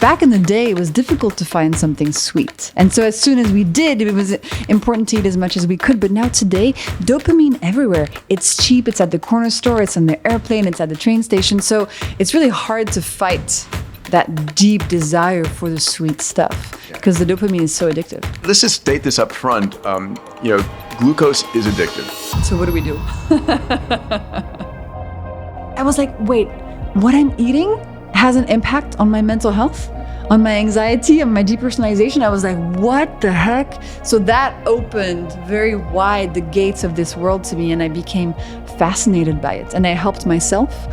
back in the day, it was difficult to find something sweet. And so as soon as we did, it was important to eat as much as we could. But now today, dopamine everywhere. It's cheap, it's at the corner store, it's on the airplane, it's at the train station. So it's really hard to fight that deep desire for the sweet stuff because the dopamine is so addictive. Let's just state this up front. Glucose is addictive. So what do we do? I was like, wait, what I'm eating has an impact on my mental health, on my anxiety, on my depersonalization. I was like, what the heck? So that opened very wide the gates of this world to me, and I became fascinated by it. And I helped myself.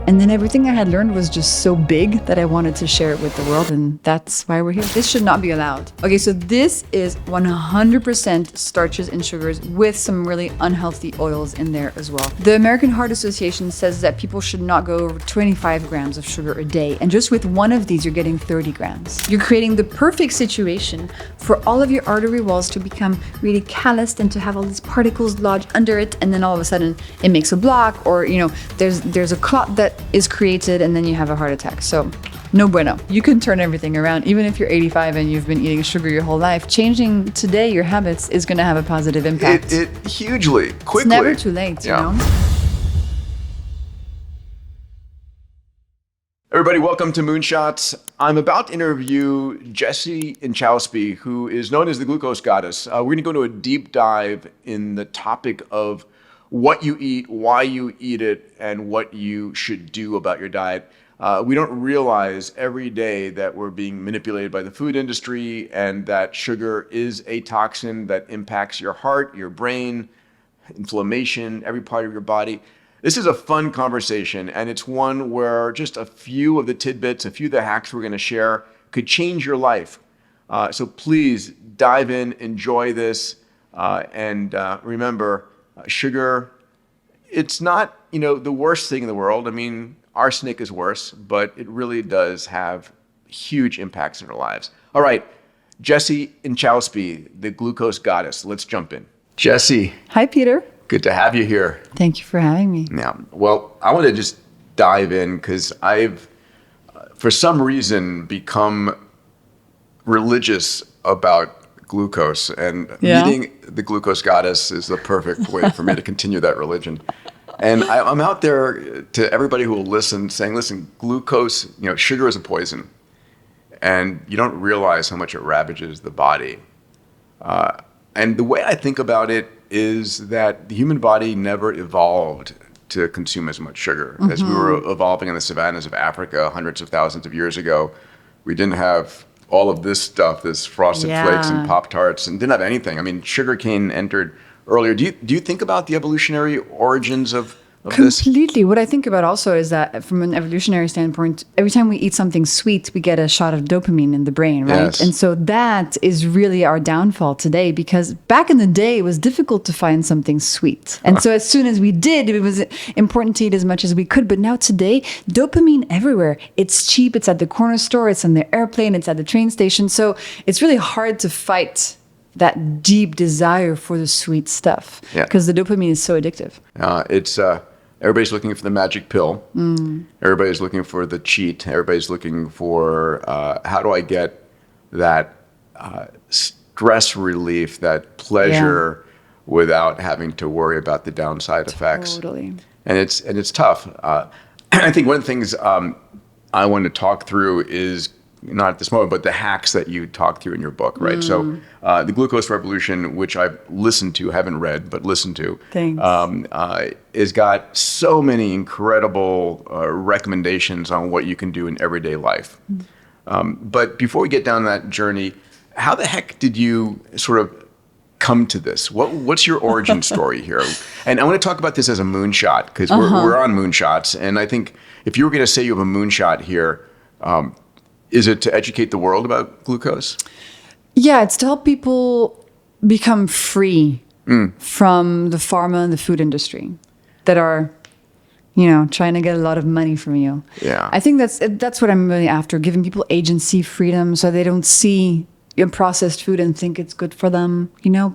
And then everything I had learned was just so big that I wanted to share it with the world, and that's why we're here. This should not be allowed. Okay, so this is 100% starches and sugars with some really unhealthy oils in there as well. The American Heart Association says that people should not go over 25 grams of sugar a day, and just with one of these, you're getting 30 grams. You're creating the perfect situation for all of your artery walls to become really calloused and to have all these particles lodge under it, and then all of a sudden it makes a block, or there's a clot that is created, and then you have a heart attack. So no bueno. You can turn everything around. Even if you're 85 and you've been eating sugar your whole life, changing today your habits is going to have a positive impact. It hugely, quickly. It's never too late, you know? Everybody, welcome to Moonshots. I'm about to interview Jessie Inchauspé, who is known as the glucose goddess. We're going to go into a deep dive in the topic of what you eat, why you eat it, and what you should do about your diet. We don't realize every day that we're being manipulated by the food industry and that sugar is a toxin that impacts your heart, your brain, inflammation, every part of your body. This is a fun conversation, and it's one where just a few of the tidbits, a few of the hacks we're going to share could change your life. So please dive in, enjoy this, and remember, sugar, it's not, the worst thing in the world. I mean, arsenic is worse, but it really does have huge impacts in our lives. All right, Jessie Inchauspé, the glucose goddess. Let's jump in. Jessie. Hi, Peter. Good to have you here. Thank you for having me. Yeah. Well, I want to just dive in because I've, for some reason, become religious about glucose, and meeting the glucose goddess is the perfect way for me to continue that religion. And I'm out there to everybody who will listen saying, listen, glucose, sugar is a poison, and you don't realize how much it ravages the body. And the way I think about it is that the human body never evolved to consume as much sugar. As we were evolving in the savannas of Africa hundreds of thousands of years ago, we didn't have all of this stuff, this frosted flakes and Pop-Tarts, and didn't have anything. I mean, sugarcane entered earlier. Do you think about the evolutionary origins of this? Completely. What I think about also is that from an evolutionary standpoint, every time we eat something sweet, we get a shot of dopamine in the brain, right? Yes. And so that is really our downfall today, because back in the day, it was difficult to find something sweet. And so as soon as we did, it was important to eat as much as we could. But now today, dopamine everywhere. It's cheap, it's at the corner store, it's on the airplane, it's at the train station. So it's really hard to fight that deep desire for the sweet stuff because the dopamine is so addictive. Everybody's looking for the magic pill. Everybody's looking for the cheat. Everybody's looking for how do I get that stress relief, that pleasure without having to worry about the downside effects. Totally. And it's tough. I think one of the things I want to talk through is, not at this moment, but the hacks that you talk through in your book, right? So the Glucose Revolution, which I've listened to, haven't read, but listened to, has got so many incredible recommendations on what you can do in everyday life. But before we get down that journey, how the heck did you sort of come to this? What's your origin story here? And I want to talk about this as a moonshot, because we're on moonshots. And I think if you were going to say you have a moonshot here, is it to educate the world about glucose? Yeah, it's to help people become free from the pharma and the food industry that are, trying to get a lot of money from you. Yeah. I think that's what I'm really after, giving people agency, freedom, so they don't see processed food and think it's good for them.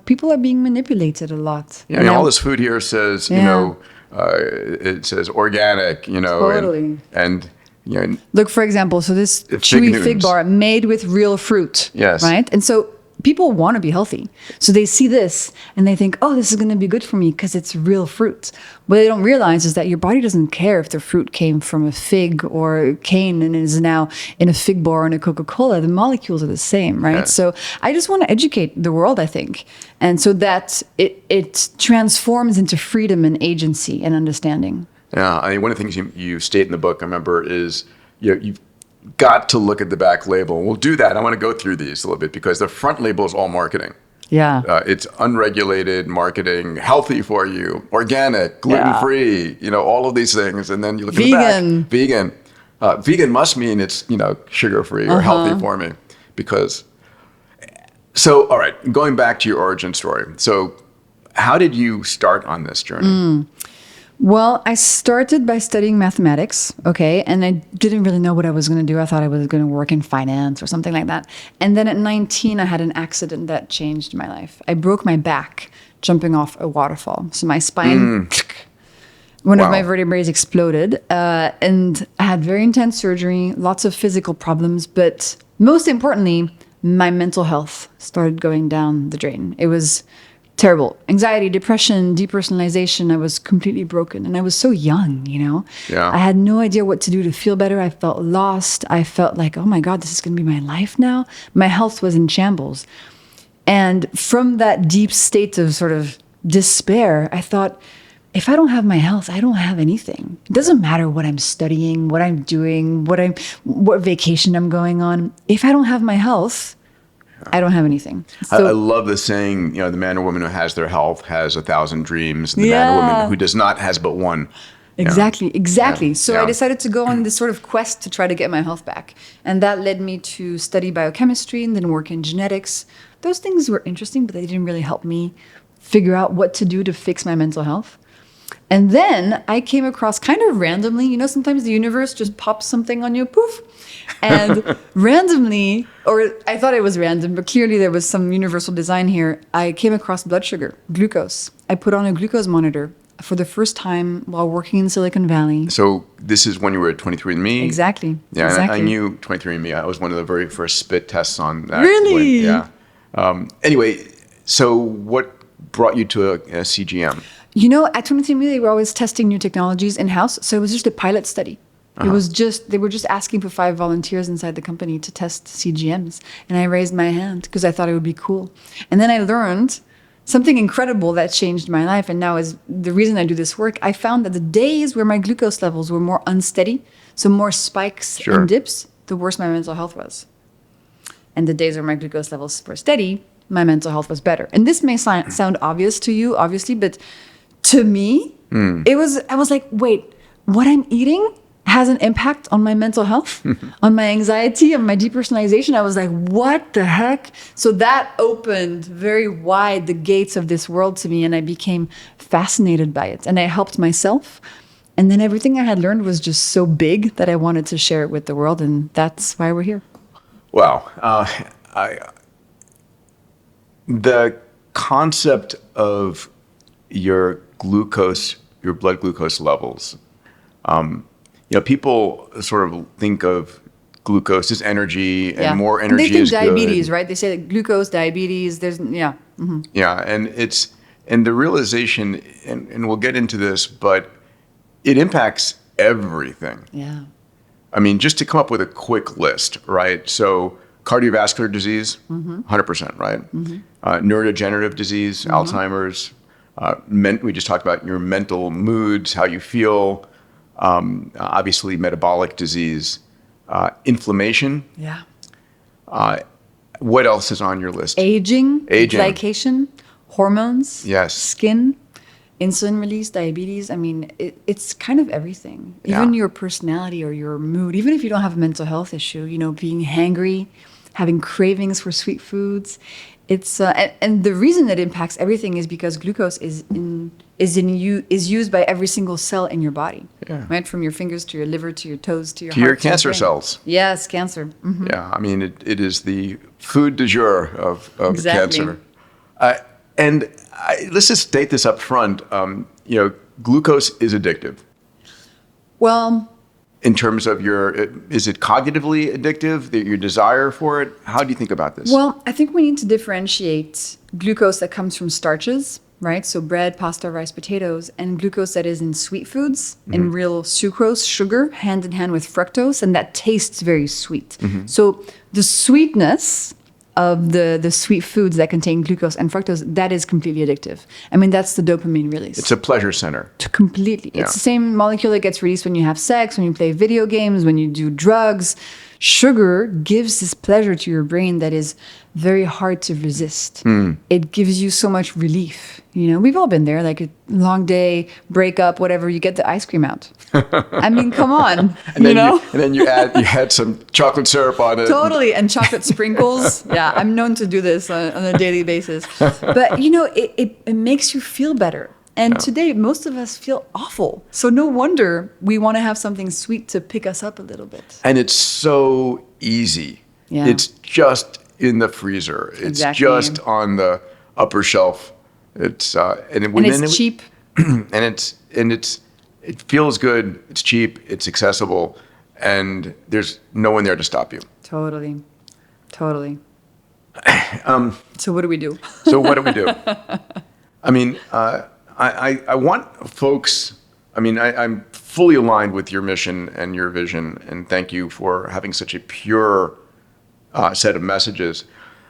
People are being manipulated a lot. Yeah, all this food here says, it says organic, Totally. and Yeah. Look, for example, so this Fig chewy fig Newtons. bar made with real fruit. Yes. Right? And so people want to be healthy. So they see this and they think, oh, this is going to be good for me because it's real fruit. What they don't realize is that your body doesn't care if the fruit came from a fig or a cane and is now in a fig bar and a Coca-Cola. The molecules are the same, right? Yes. So I just want to educate the world, I think. And so that it transforms into freedom and agency and understanding. Yeah, I mean, one of the things you state in the book, I remember, is you've got to look at the back label. We'll do that. I want to go through these a little bit because the front label is all marketing. Yeah. It's unregulated marketing, healthy for you, organic, gluten-free, all of these things. And then you look at the back, vegan. Vegan must mean it's, sugar-free or healthy for me So, all right, going back to your origin story. So how did you start on this journey? Well, I started by studying mathematics, okay? And I didn't really know what I was going to do. I thought I was going to work in finance or something like that. And then at 19, I had an accident that changed my life. I broke my back jumping off a waterfall. So my spine, one of my vertebrae exploded. And I had very intense surgery, lots of physical problems. But most importantly, my mental health started going down the drain. It was terrible. Anxiety, depression, depersonalization. I was completely broken. And I was so young, Yeah. I had no idea what to do to feel better. I felt lost. I felt like, oh my God, this is going to be my life now. My health was in shambles. And from that deep state of sort of despair, I thought, if I don't have my health, I don't have anything. It doesn't matter what I'm studying, what I'm doing, what vacation I'm going on. If I don't have my health, I don't have anything. So, I love the saying, the man or woman who has their health has 1,000 dreams. And the man or woman who does not has but one. Exactly. Yeah. So I decided to go on this sort of quest to try to get my health back. And that led me to study biochemistry and then work in genetics. Those things were interesting, but they didn't really help me figure out what to do to fix my mental health. And then I came across kind of randomly, sometimes the universe just pops something on you, poof. And randomly, or I thought it was random, but clearly there was some universal design here. I came across blood sugar, glucose. I put on a glucose monitor for the first time while working in Silicon Valley. So this is when you were at 23andMe? Exactly. Yeah, exactly. I knew 23andMe. I was one of the very first spit tests on that. Really? Anyway, so what brought you to a CGM? At 23andMe, they were always testing new technologies in-house. So it was just a pilot study. It was they were just asking for 5 volunteers inside the company to test CGMs. And I raised my hand because I thought it would be cool. And then I learned something incredible that changed my life. And now is the reason I do this work. I found that the days where my glucose levels were more unsteady, so more spikes and dips, the worse my mental health was. And the days where my glucose levels were steady, my mental health was better. And this may sound obvious to you, obviously, but to me, I was like, wait, what I'm eating has an impact on my mental health, on my anxiety, on my depersonalization. I was like, what the heck? So that opened very wide the gates of this world to me, and I became fascinated by it. And I helped myself. And then everything I had learned was just so big that I wanted to share it with the world, and that's why we're here. Wow. The concept of your blood glucose levels, people sort of think of glucose as energy, and more energy is good. They think diabetes, right? They say that glucose, diabetes, Yeah, and the realization, and we'll get into this, but it impacts everything. Yeah. I mean, just to come up with a quick list, right? So cardiovascular disease, 100%, right? Neurodegenerative disease, Alzheimer's. We just talked about your mental moods, how you feel. Obviously, metabolic disease, inflammation. Yeah. What else is on your list? Aging. Glycation, hormones. Yes. Skin, insulin release, diabetes. I mean, it's kind of everything. Even your personality or your mood. Even if you don't have a mental health issue, being hangry, having cravings for sweet foods. It's and the reason it impacts everything is because glucose is used by every single cell in your body, right? From your fingers to your liver to your toes to your heart, your cancer cells. Yes, cancer. Yeah, I mean it is the food du jour of cancer. And let's just state this up front. Glucose is addictive. Well, in terms of is it cognitively addictive, your desire for it? How do you think about this? Well, I think we need to differentiate glucose that comes from starches, right? So bread, pasta, rice, potatoes, and glucose that is in sweet foods and real sucrose, sugar, hand in hand with fructose, and that tastes very sweet. So the sweetness of the sweet foods that contain glucose and fructose, that is completely addictive. I mean, that's the dopamine release. It's a pleasure center. Completely. Yeah. It's the same molecule that gets released when you have sex, when you play video games, when you do drugs. Sugar gives this pleasure to your brain that is very hard to resist. It gives you so much relief. You know, we've all been there, like a long day, breakup, whatever, you get the ice cream out. I mean, come on, And then know? you add some chocolate syrup on it. Totally, and chocolate sprinkles. Yeah, I'm known to do this on a daily basis. But, you know, it makes you feel better. And today, most of us feel awful. So no wonder we want to have something sweet to pick us up a little bit. And it's so easy. Yeah. It's just in the freezer. It's Exactly. just on the upper shelf. It's And it's cheap. and it feels good. It's cheap. It's accessible, and there's no one there to stop you. Totally. So what do we do? So what do we do? I mean, I want folks. I mean, I'm fully aligned with your mission and your vision, and thank you for having such a pure set of messages.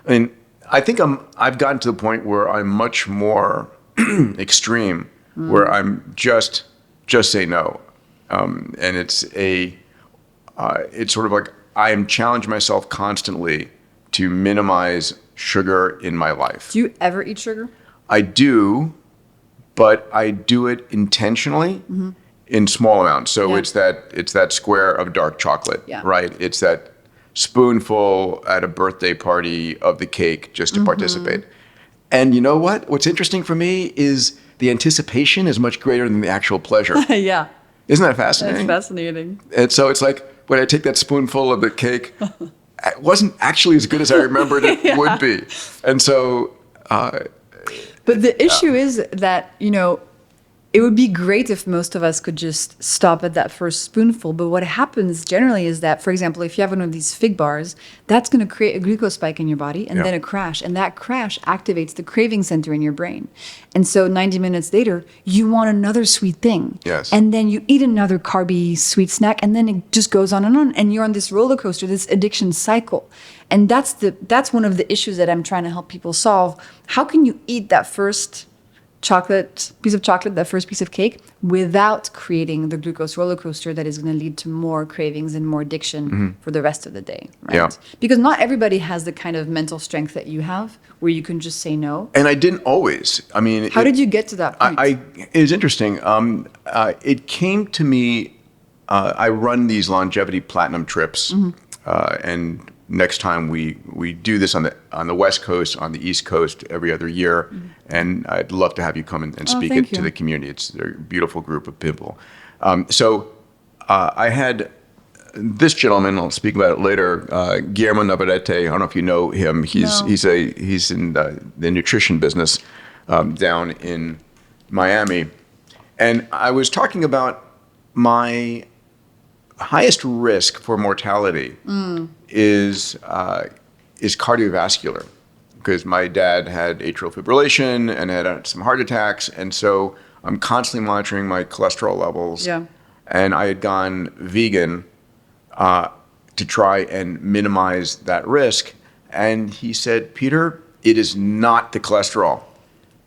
I mean, I think I've gotten to the point where I'm much more extreme, where I'm just say no, and it's sort of like I am challenging myself constantly to minimize sugar in my life. Do you ever eat sugar? I do, but I do it intentionally in small amounts. So it's that square of dark chocolate, right? It's that spoonful at a birthday party of the cake just to participate. And you know what? What's interesting for me is the anticipation is much greater than the actual pleasure. Yeah. Isn't that fascinating? That's fascinating. And so it's like when I take that spoonful of the cake, it wasn't actually as good as I remembered it would be. And so... But the issue is that, you know, it would be great if most of us could just stop at that first spoonful. But what happens generally is that, for example, if you have one of these fig bars, that's going to create a glucose spike in your body and then a crash. And that crash activates the craving center in your brain. And so 90 minutes later, you want another sweet thing. Yes. And then you eat another carby sweet snack. And then it just goes on. And you're on this roller coaster, this addiction cycle. And that's one of the issues that I'm trying to help people solve. How can you eat that first piece of chocolate, that first piece of cake, without creating the glucose roller coaster that is going to lead to more cravings and more addiction for the rest of the day, right? Yeah. Because not everybody has the kind of mental strength that you have, where you can just say no. And I didn't always. I mean... How did you get to that point? It was interesting. It came to me, I run these longevity platinum trips, and next time we do this on the West Coast, on the East Coast every other year, and I'd love to have you come and speak it to the community. It's a beautiful group of people. So I had this gentleman. I'll speak about it later. Guillermo Navarrete. I don't know if you know him. He's in the nutrition business down in Miami, and I was talking about my highest risk for mortality is cardiovascular, because my dad had atrial fibrillation and had some heart attacks, and so I'm constantly monitoring my cholesterol levels. Yeah. And I had gone vegan to try and minimize that risk. And he said, Peter, it is not the cholesterol.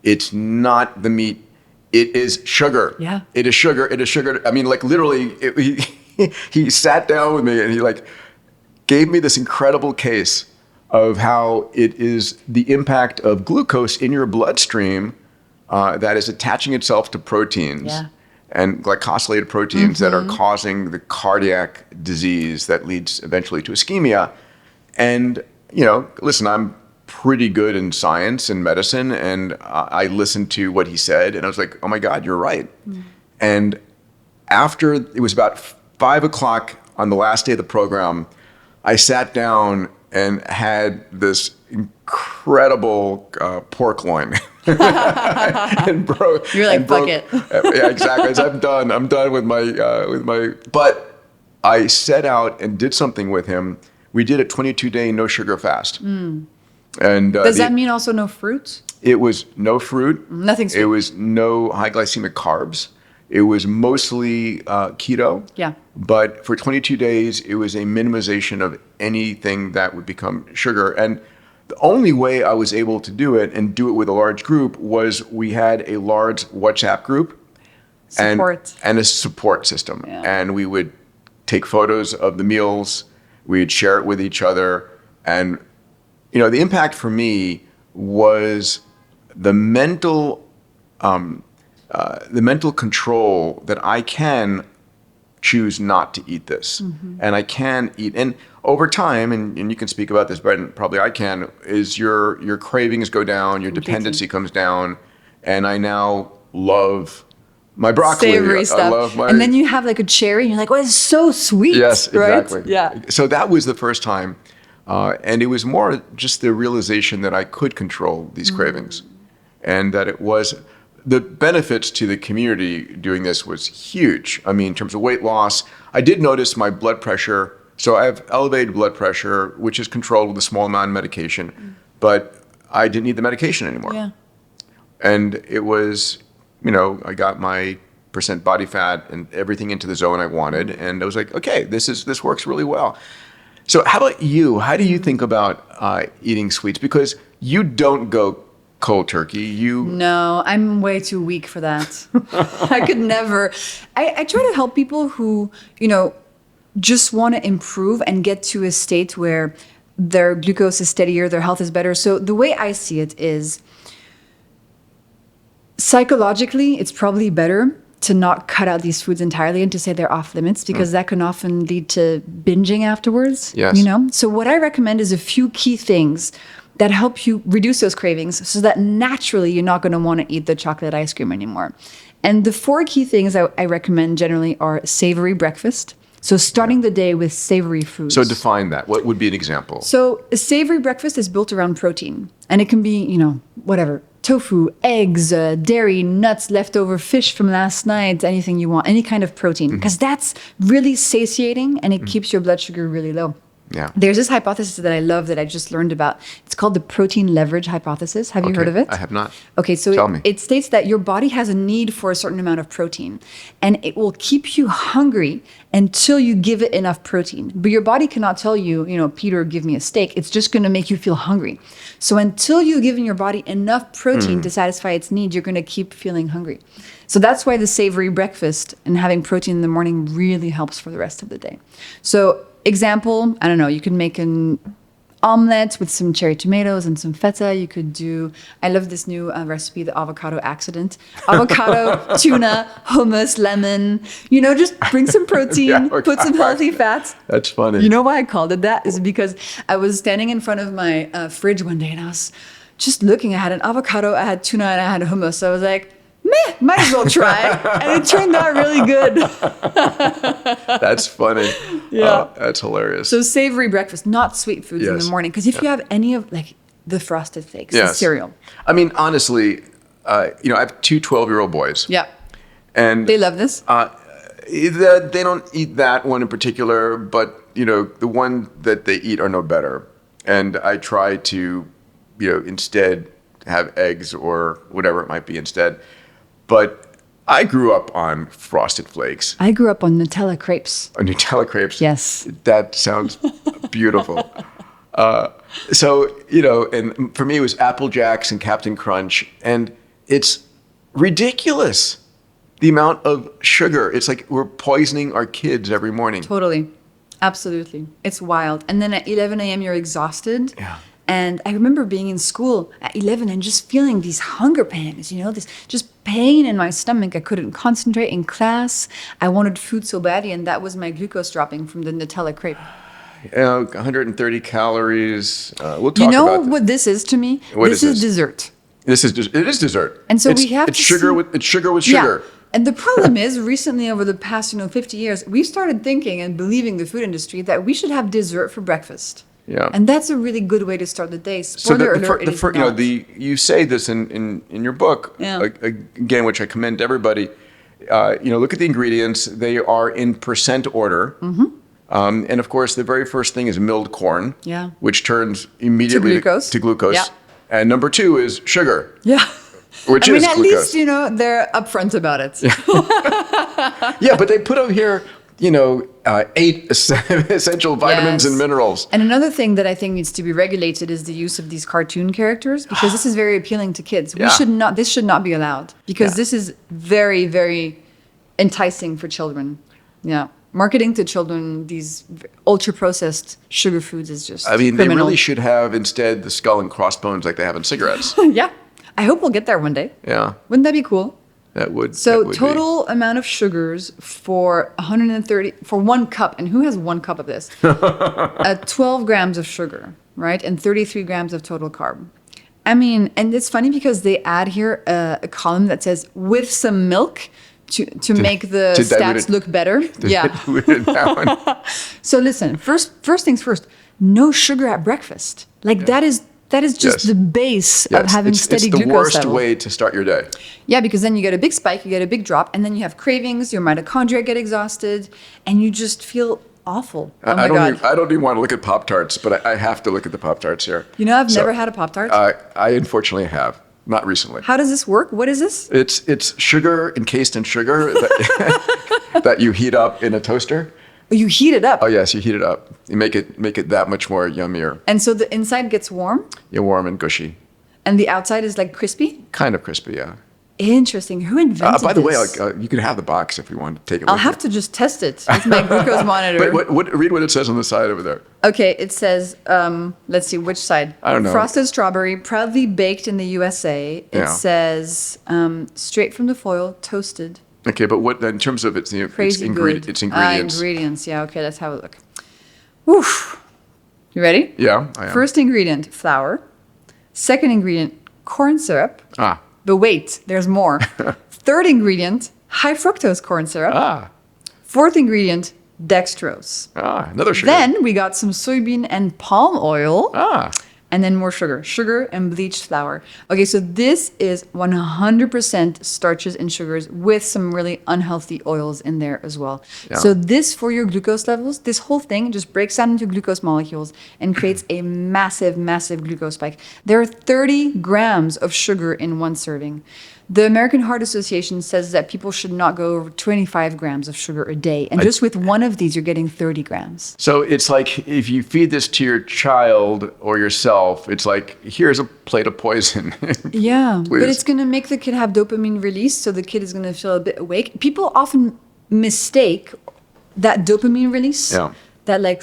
It's not the meat. It is sugar. Yeah. It is sugar. It is sugar. I mean, like literally, he sat down with me and he like gave me this incredible case of how it is the impact of glucose in your bloodstream that is attaching itself to proteins and glycosylated proteins that are causing the cardiac disease that leads eventually to ischemia. And, you know, listen, I'm pretty good in science and medicine, and I listened to what he said, and I was like, oh my God, you're right. And after it was about 5 o'clock on the last day of the program, I sat down and had this incredible pork loin. And You're like, fuck it. Yeah, exactly. So I'm done with my. But I set out and did something with him. We did a 22-day no sugar fast. And Does that mean also no fruit? it was no fruit. Nothing sweet. It was no high glycemic carbs. It was mostly keto. Yeah. But for 22 days, it was a minimization of anything that would become sugar. And the only way I was able to do it and do it with a large group was we had a large WhatsApp group Support. and a support system. Yeah. And we would take photos of the meals. We'd share it with each other. And, you know, the impact for me was the mental control that I can choose not to eat this. And I can eat. And over time, and you can speak about this better than probably I can, is your cravings go down, your dependency comes down. And I now love my broccoli. Savory I stuff. love my, and then you have like a cherry and you're like, oh, it's so sweet. Yes, exactly. Right? Yeah. So that was the first time. And it was more just the realization that I could control these cravings and that it was the benefits to the community doing this was huge. I mean, in terms of weight loss, I did notice my blood pressure. So I have elevated blood pressure, which is controlled with a small amount of medication, but I didn't need the medication anymore. Yeah. And it was, you know, I got my percent body fat and everything into the zone I wanted. And I was like, okay, this works really well. So how about you? How do you think about eating sweets? Because you don't go cold turkey. No, I'm way too weak for that. I could never. I try to help people who, you know, just want to improve and get to a state where their glucose is steadier, their health is better. So the way I see it is psychologically, it's probably better to not cut out these foods entirely and to say they're off limits because that can often lead to binging afterwards. Yes. You know? So what I recommend is a few key things that help you reduce those cravings so that naturally you're not going to want to eat the chocolate ice cream anymore. And the 4 key things I recommend generally are savory breakfast. So starting the day with savory foods. So define that. What would be an example? So a savory breakfast is built around protein. And it can be, you know, whatever, tofu, eggs, dairy, nuts, leftover fish from last night, anything you want, any kind of protein. Because that's really satiating and it keeps your blood sugar really low. Yeah. There's this hypothesis that I love that I just learned about. It's called the protein leverage hypothesis. Have you heard of it? I have not. Okay, so Tell me. it states that your body has a need for a certain amount of protein and it will keep you hungry until you give it enough protein. But your body cannot tell you, you know, Peter, give me a steak. It's just going to make you feel hungry. So until you've given your body enough protein to satisfy its needs, you're going to keep feeling hungry. So that's why the savory breakfast and having protein in the morning really helps for the rest of the day. So example, I don't know, you could make an omelet with some cherry tomatoes and some feta. You could do, I love this new recipe, the avocado accident. Avocado, tuna, hummus, lemon, you know, just bring some protein, put some healthy fats. That's funny. You know why I called it that? Is because I was standing in front of my fridge one day and I was just looking. I had an avocado, I had tuna, and I had hummus. So I was like, meh, might as well try. And it turned out really good. That's funny. Yeah. That's hilarious. So savory breakfast, not sweet foods in Yes. the morning. Because if you have any of like the frosted flakes, the Yes. cereal. I mean, honestly, you know, I have 2 12-year-old boys. Yeah. And They love this. they don't eat that one in particular, but, you know, the one that they eat are no better. And I try to, you know, instead have eggs or whatever it might be instead. But I grew up on Frosted Flakes. I grew up on Nutella crepes. On Nutella crepes. Yes. That sounds beautiful. So, you know, and for me it was Apple Jacks and Captain Crunch. And it's ridiculous, the amount of sugar. It's like we're poisoning our kids every morning. Totally. Absolutely. It's wild. And then at 11 a.m. you're exhausted. Yeah. And I remember being in school at 11 and just feeling these hunger pangs, you know, this just pain in my stomach. I couldn't concentrate in class. I wanted food so badly, and that was my glucose dropping from the Nutella crepe. 130 calories. We'll talk You know about what this is to me? What This is is dessert. it is dessert. And so it's, we have it's to sugar see- with it's sugar with sugar. Yeah. And the problem is, recently over the past, 50 years, we've started thinking and believing the food industry that we should have dessert for breakfast. Yeah. And that's a really good way to start the day. So Spoiler alert, it is you know, not. you say this in your book, Yeah. again, which I commend to everybody. look at the ingredients. They are in percent order. And of course, the very first thing is milled corn, which turns immediately to glucose. Yeah. And number 2 is sugar. Yeah. Which is at glucose. least, they're upfront about it. Yeah, but they put over here, 8 essential vitamins and minerals. And another thing that I think needs to be regulated is the use of these cartoon characters, because this is very appealing to kids. This should not be allowed, because this is very, very enticing for children. Yeah. Marketing to children these ultra-processed sugar foods is just criminal. They really should have instead the skull and crossbones like they have in cigarettes. Yeah. I hope we'll get there one day. Yeah. Wouldn't that be cool? That would. So that would total amount of sugars for 130 for 1 cup, and who has 1 cup of this? 12 grams of sugar, right? And 33 grams of total carb. And it's funny because they add here a column that says with some milk to make the stats look better. So listen, first things first, no sugar at breakfast. That is just the base of having steady glucose levels. It's the worst way to start your day. Yeah, because then you get a big spike, you get a big drop, and then you have cravings, your mitochondria get exhausted, and you just feel awful. Oh my God. I don't even want to look at Pop-Tarts, but I have to look at the Pop-Tarts here. I've never had a Pop-Tart. I unfortunately have. Not recently. How does this work? What is this? It's sugar encased in sugar that you heat up in a toaster. You heat it up? Oh, yes, you heat it up. You make it that much more yummier. And so the inside gets warm? Yeah, warm and gushy. And the outside is crispy? Kind of crispy, yeah. Interesting. Who invented this? By the way, you can have the box if you want to take it. I'll have to just test it with my glucose monitor. But read what it says on the side over there. Okay, it says, let's see, which side? I don't know. Frosted strawberry, proudly baked in the USA. It says straight from the foil, toasted. Okay, but what in terms of its ingredients? Ingredients, yeah. Okay, let's have a look. Woof. You ready? Yeah, I am. First ingredient, flour. Second ingredient, corn syrup. But wait, there's more. Third ingredient, high fructose corn syrup. Fourth ingredient, dextrose. Another sugar. Then we got some soybean and palm oil. And then more sugar and bleached flour. Okay, so this is 100% starches and sugars with some really unhealthy oils in there as well. Yeah. So this, for your glucose levels, this whole thing just breaks down into glucose molecules and creates a massive, massive glucose spike. There are 30 grams of sugar in one serving. The American Heart Association says that people should not go over 25 grams of sugar a day. And just with one of these, you're getting 30 grams. So it's like if you feed this to your child or yourself, it's like, here's a plate of poison. Yeah, but it's going to make the kid have dopamine release, so the kid is going to feel a bit awake. People often mistake that dopamine release, that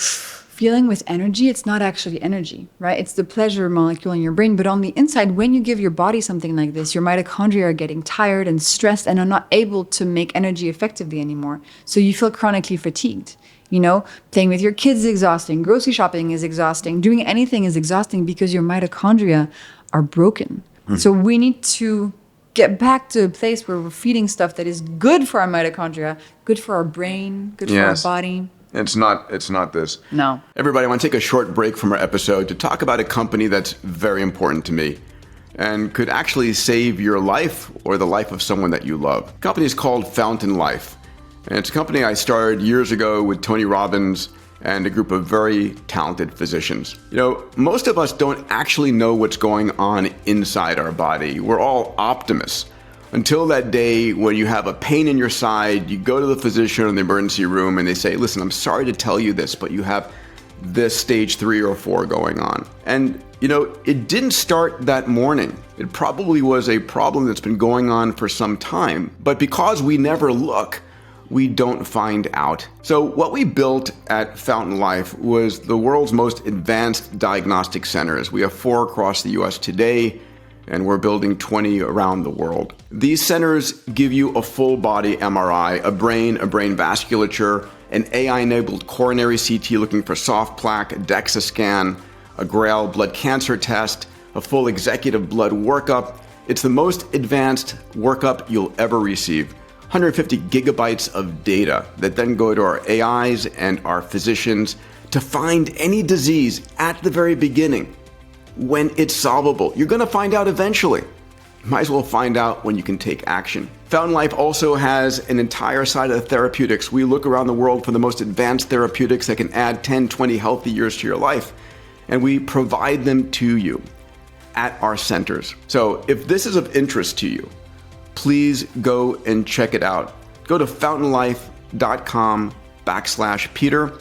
feeling with energy. It's not actually energy, right? It's the pleasure molecule in your brain. But on the inside, when you give your body something like this, your mitochondria are getting tired and stressed and are not able to make energy effectively anymore. So you feel chronically fatigued. Playing with your kids is exhausting. Grocery shopping is exhausting. Doing anything is exhausting because your mitochondria are broken. So we need to get back to a place where we're feeding stuff that is good for our mitochondria, good for our brain, good for our body. It's not this. No. Everybody, I want to take a short break from our episode to talk about a company that's very important to me and could actually save your life or the life of someone that you love. The company is called Fountain Life. And it's a company I started years ago with Tony Robbins and a group of very talented physicians. Most of us don't actually know what's going on inside our body. We're all optimists. Until that day when you have a pain in your side, you go to the physician in the emergency room and they say, listen, I'm sorry to tell you this, but you have this stage 3 or 4 going on. And, it didn't start that morning. It probably was a problem that's been going on for some time. But because we never look, we don't find out. So what we built at Fountain Life was the world's most advanced diagnostic centers. We have 4 across the US today, and we're building 20 around the world. These centers give you a full body MRI, a brain vasculature, an AI-enabled coronary CT looking for soft plaque, a DEXA scan, a GRAIL blood cancer test, a full executive blood workup. It's the most advanced workup you'll ever receive. 150 gigabytes of data that then go to our AIs and our physicians to find any disease at the very beginning. When it's solvable. You're going to find out eventually. Might as well find out when you can take action. Fountain Life also has an entire side of therapeutics. We look around the world for the most advanced therapeutics that can add 10, 20 healthy years to your life, and we provide them to you at our centers. So if this is of interest to you, please go and check it out. Go to fountainlife.com/Peter.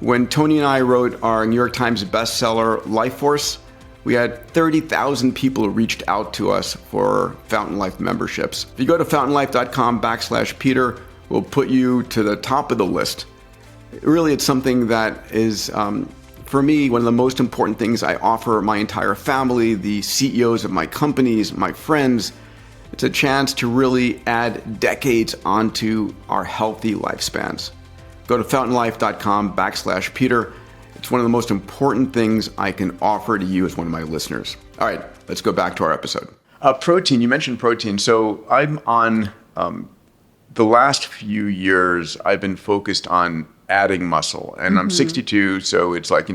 When Tony and I wrote our New York Times bestseller, Life Force, we had 30,000 people who reached out to us for Fountain Life memberships. If you go to fountainlife.com/Peter, we'll put you to the top of the list. Really, it's something that is, for me, one of the most important things I offer my entire family, the CEOs of my companies, my friends. It's a chance to really add decades onto our healthy lifespans. Go to fountainlife.com/Peter. It's one of the most important things I can offer to you as one of my listeners. All right, let's go back to our episode. Protein, you mentioned protein. So I'm on, the last few years, I've been focused on adding muscle. And I'm 62, so it's like,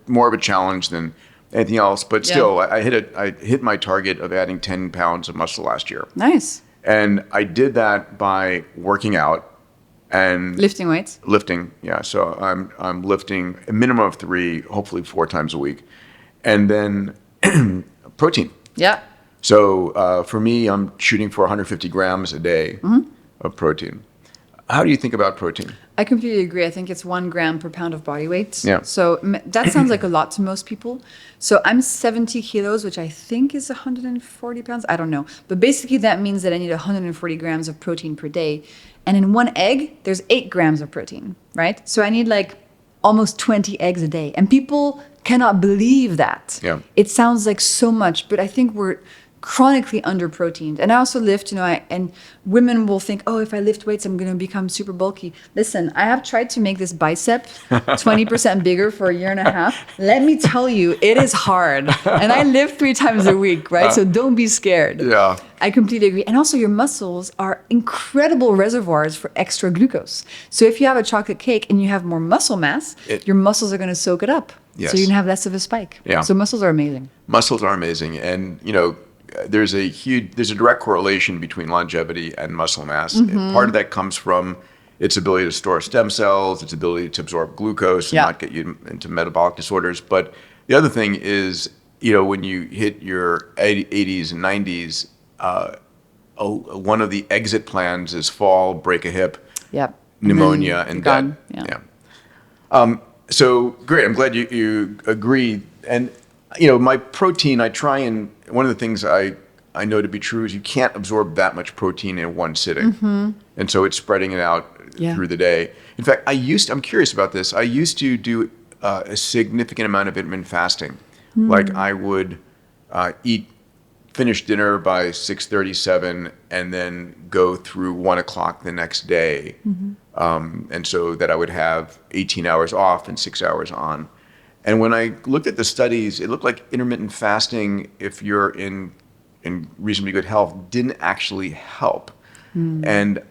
more of a challenge than anything else. But still, I hit my target of adding 10 pounds of muscle last year. Nice. And I did that by working out. And lifting weights. Yeah. So I'm lifting a minimum of 3, hopefully 4 times a week, and then protein. Yeah. So for me, I'm shooting for 150 grams a day of protein. How do you think about protein? I completely agree. I think it's 1 gram per pound of body weight. Yeah. So that sounds like a lot to most people. So I'm 70 kilos, which I think is 140 pounds. I don't know. But basically that means that I need 140 grams of protein per day. And in 1 egg, there's 8 grams of protein, right? So I need like almost 20 eggs a day. And people cannot believe that. Yeah. It sounds like so much, but I think we're chronically under-proteined. And I also lift, and women will think, oh, if I lift weights, I'm going to become super bulky. Listen, I have tried to make this bicep 20% bigger for a year and a half. Let me tell you, it is hard. And I lift 3 times a week, right? So don't be scared. Yeah. I completely agree. And also your muscles are incredible reservoirs for extra glucose. So if you have a chocolate cake and you have more muscle mass, your muscles are going to soak it up. Yes. So you can have less of a spike. Yeah. So muscles are amazing. Muscles are amazing. And, there's a direct correlation between longevity and muscle mass. Part of that comes from its ability to store stem cells, its ability to absorb glucose and not get you into metabolic disorders. But the other thing is, when you hit your 80s and 90s, one of the exit plans is fall, break a hip, pneumonia, and death. Yeah. So great. I'm glad you agree. And my protein, I try and one of the things I know to be true is you can't absorb that much protein in one sitting. And so it's spreading it out through the day. In fact, I'm curious about this. I used to do a significant amount of intermittent fasting. Like I would finish dinner by 6:37 and then go through 1 o'clock the next day. And so that I would have 18 hours off and 6 hours on. And when I looked at the studies, it looked like intermittent fasting, if you're in reasonably good health, didn't actually help. And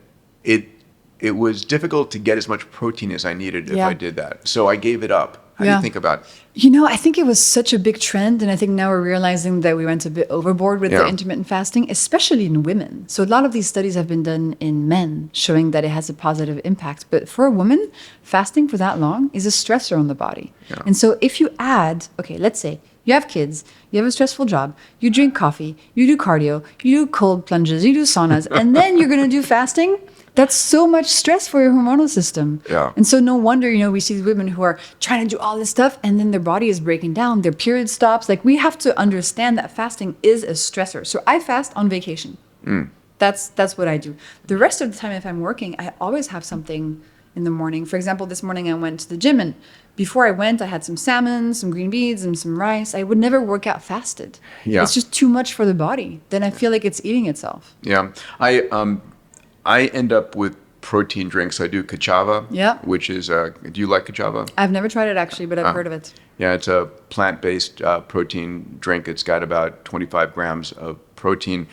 it was difficult to get as much protein as I needed if I did that. So I gave it up. How do you think about it? I think it was such a big trend. And I think now we're realizing that we went a bit overboard with the intermittent fasting, especially in women. So a lot of these studies have been done in men, showing that it has a positive impact. But for a woman, fasting for that long is a stressor on the body. Yeah. And so if you add, let's say you have kids, you have a stressful job, you drink coffee, you do cardio, you do cold plunges, you do saunas, and then you're going to do fasting. That's so much stress for your hormonal system. Yeah. And so no wonder, we see these women who are trying to do all this stuff and then their body is breaking down, their period stops. Like we have to understand that fasting is a stressor. So I fast on vacation. That's what I do. The rest of the time, if I'm working, I always have something in the morning. For example, this morning I went to the gym and before I went, I had some salmon, some green beans, and some rice. I would never work out fasted. Yeah. It's just too much for the body. Then I feel like it's eating itself. Yeah. I end up with protein drinks. I do kachava, which is, do you like kachava? I've never tried it actually, but I've heard of it. Yeah, it's a plant-based protein drink. It's got about 25 grams of protein.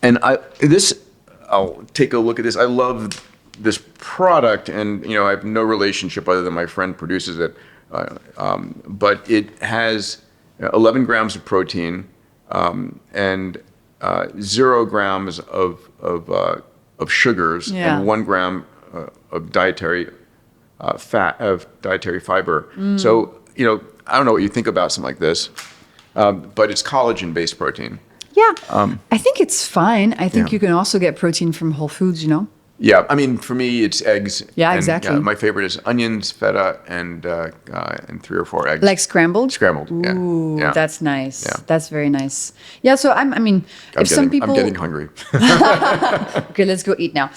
And I'll take a look at this. I love this product, and I have no relationship other than my friend produces it. But it has 11 grams of protein and 0 grams of sugars and 1 gram of dietary fat, of dietary fiber. So, I don't know what you think about something like this, but it's collagen-based protein. Yeah, I think it's fine. I think you can also get protein from whole foods, Yeah, I mean, for me, it's eggs. Yeah, and, exactly. my favorite is onions, feta, and 3 or 4 eggs. Like scrambled? Scrambled, Ooh, yeah. that's nice. Yeah. That's very nice. Yeah, so some people... I'm getting hungry. Okay, let's go eat now.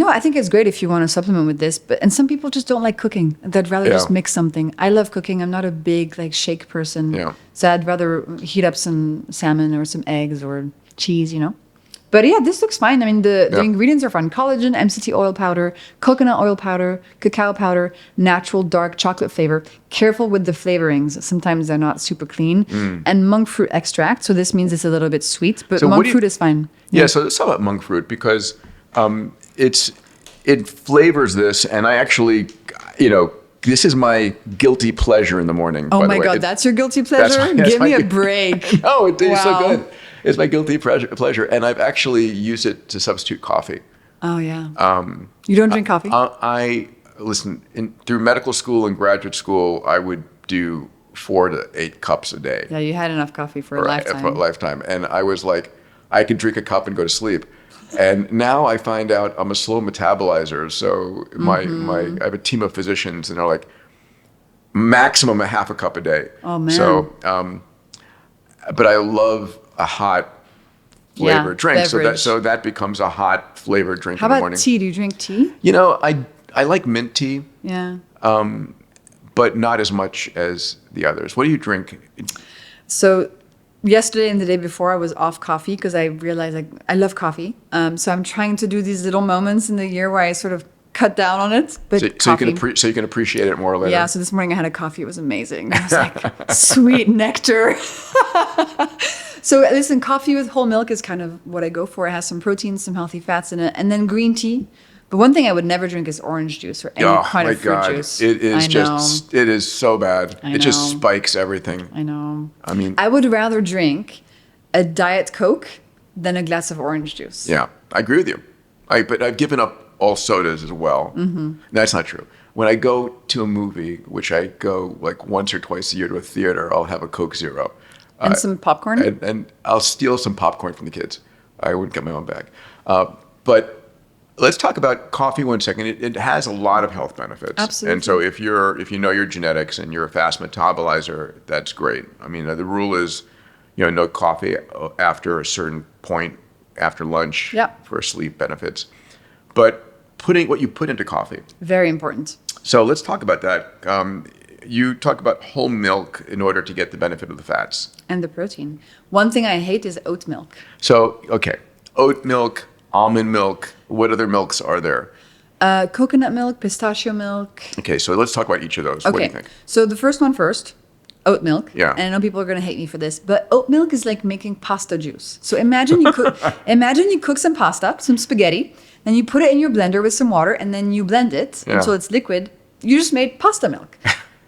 No, I think it's great if you want to supplement with this, and some people just don't like cooking. They'd rather just mix something. I love cooking. I'm not a big shake person. Yeah. So I'd rather heat up some salmon or some eggs or cheese, But yeah, this looks fine. I mean, the ingredients are fine. Collagen, MCT oil powder, coconut oil powder, cacao powder, natural dark chocolate flavor. Careful with the flavorings. Sometimes they're not super clean. And monk fruit extract. So this means it's a little bit sweet, but monk fruit is fine. Yeah, so let's talk about monk fruit because it flavors this, and I actually, this is my guilty pleasure in the morning. Oh my God, that's your guilty pleasure? Give me a break. Oh, it tastes so good. It's my guilty pleasure, and I've actually used it to substitute coffee. Oh, yeah. You don't drink coffee? Listen, through medical school and graduate school, I would do 4 to 8 cups a day. Yeah, you had enough coffee for a lifetime. And I was like, I could drink a cup and go to sleep. And now I find out I'm a slow metabolizer. So I have a team of physicians, and they're like, maximum a half a cup a day. Oh, man. So, but I love a hot flavored drink. Beverage. So that becomes a hot flavored drink in the morning. How about tea? Do you drink tea? I like mint tea. Yeah. But not as much as the others. What do you drink? So yesterday and the day before, I was off coffee because I realized I love coffee. So I'm trying to do these little moments in the year where I sort of cut down on it. But so you can appreciate it more later. Yeah. So this morning I had a coffee. It was amazing. It was like sweet nectar. So listen, coffee with whole milk is kind of what I go for. It has some proteins, some healthy fats in it, and then green tea. But one thing I would never drink is orange juice or any kind of fruit juice. It is so bad. It just spikes everything. I know. I mean, I would rather drink a Diet Coke than a glass of orange juice. Yeah, I agree with you. But I've given up all sodas as well. That's not true. When I go to a movie, which I go like once or twice a year to a theater, I'll have a Coke Zero. And some popcorn? And I'll steal some popcorn from the kids. I wouldn't get my own bag. But let's talk about coffee 1 second. It has a lot of health benefits. Absolutely. And so if you know your genetics and you're a fast metabolizer, that's great. I mean, the rule is, no coffee after a certain point after lunch for sleep benefits. But what you put into coffee. Very important. So let's talk about that. You talk about whole milk in order to get the benefit of the fats. And the protein. One thing I hate is oat milk. So, okay, oat milk, almond milk, what other milks are there? Coconut milk, pistachio milk. Okay, so let's talk about each of those. Okay. What do you think? So the first one first, oat milk. Yeah. And I know people are going to hate me for this, but oat milk is like making pasta juice. So imagine you cook some pasta, some spaghetti, then you put it in your blender with some water, and then you blend it until it's liquid. You just made pasta milk.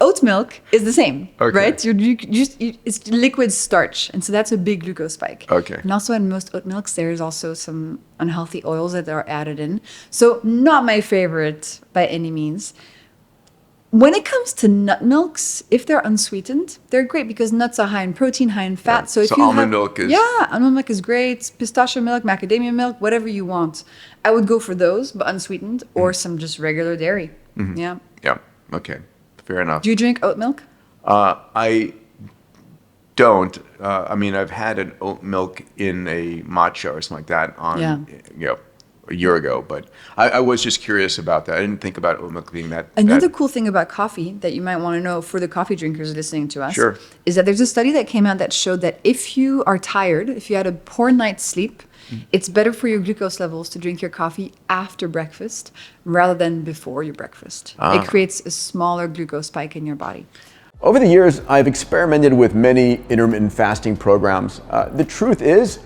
Oat milk is the same, right? It's liquid starch, and so that's a big glucose spike. Okay. And also in most oat milks, there is also some unhealthy oils that are added in. So not my favorite by any means. When it comes to nut milks, if they're unsweetened, they're great because nuts are high in protein, high in fat. Yeah. So almond milk is... Yeah, almond milk is great. Pistachio milk, macadamia milk, whatever you want. I would go for those, but unsweetened, or some just regular dairy. Mm-hmm. Yeah. Yeah, okay. Fair enough. Do you drink oat milk? I don't. I've had an oat milk in a matcha or something like that a year ago, but I was just curious about that. I didn't think about oat milk being that. Another cool thing about coffee that you might want to know for the coffee drinkers listening to us is that there's a study that came out that showed that if you are tired, if you had a poor night's sleep, it's better for your glucose levels to drink your coffee after breakfast rather than before your breakfast. It creates a smaller glucose spike in your body. Over the years, I've experimented with many intermittent fasting programs. The truth is,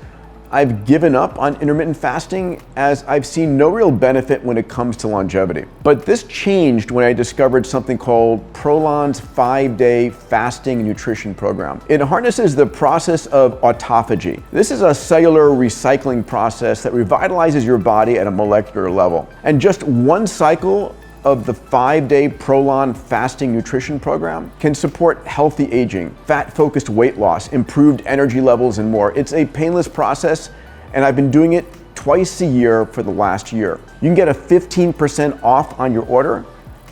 I've given up on intermittent fasting as I've seen no real benefit when it comes to longevity. But this changed when I discovered something called Prolon's 5-day fasting and nutrition program. It harnesses the process of autophagy. This is a cellular recycling process that revitalizes your body at a molecular level. And just one cycle of the 5-day Prolon fasting nutrition program can support healthy aging, fat-focused weight loss, improved energy levels, and more. It's a painless process, and I've been doing it twice a year for the last year. You can get a 15% off on your order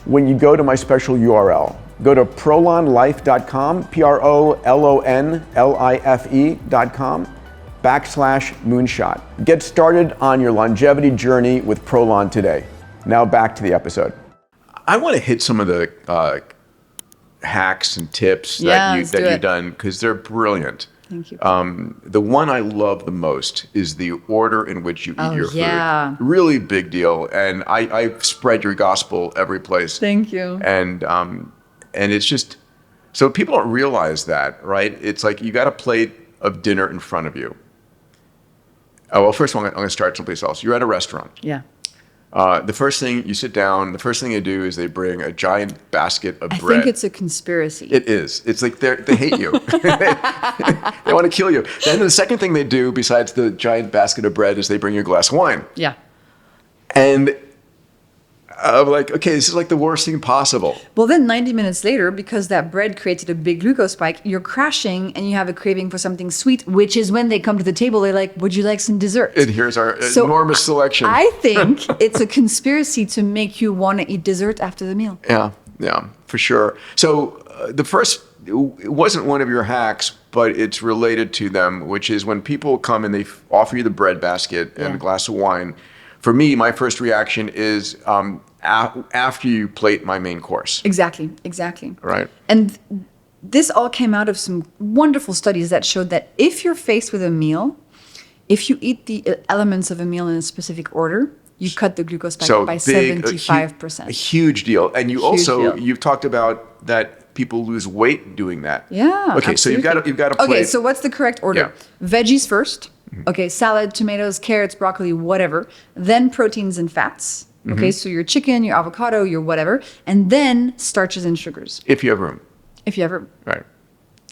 when you go to my special URL. Go to prolonlife.com, prolonlife.com/moonshot. Get started on your longevity journey with Prolon today. Now back to the episode. I want to hit some of the hacks and tips that you've done because they're brilliant. Thank you. The one I love the most is the order in which you eat your food. Really big deal, and I spread your gospel every place. Thank you. And it's just so people don't realize that, right? It's like you got a plate of dinner in front of you. Oh well, first of all, I'm going to start someplace else. You're at a restaurant. Yeah. The first thing you sit down, the first thing they do is they bring a giant basket of bread. I think it's a conspiracy. It is. It's like they hate you. They want to kill you. Then the second thing they do, besides the giant basket of bread, is they bring you a glass of wine. Yeah. And I'm like, okay, this is like the worst thing possible. Well, then 90 minutes later, because that bread created a big glucose spike, you're crashing and you have a craving for something sweet, which is when they come to the table, they're like, would you like some dessert? And here's our enormous selection. I think it's a conspiracy to make you want to eat dessert after the meal. Yeah, for sure. So the first, it wasn't one of your hacks, but it's related to them, which is when people come and they offer you the bread basket and a glass of wine. For me, my first reaction is after you plate my main course. Exactly. Right. And this all came out of some wonderful studies that showed that if you're faced with a meal, if you eat the elements of a meal in a specific order, you cut the glucose spike by 75%. A huge deal. And you've talked about that people lose weight doing that. Yeah. Okay, absolutely. So you've got a plate. Okay, so what's the correct order? Yeah. Veggies first. Okay, salad, tomatoes, carrots, broccoli, whatever. Then proteins and fats. Okay, so your chicken, your avocado, your whatever. And then starches and sugars. If you have room. Right.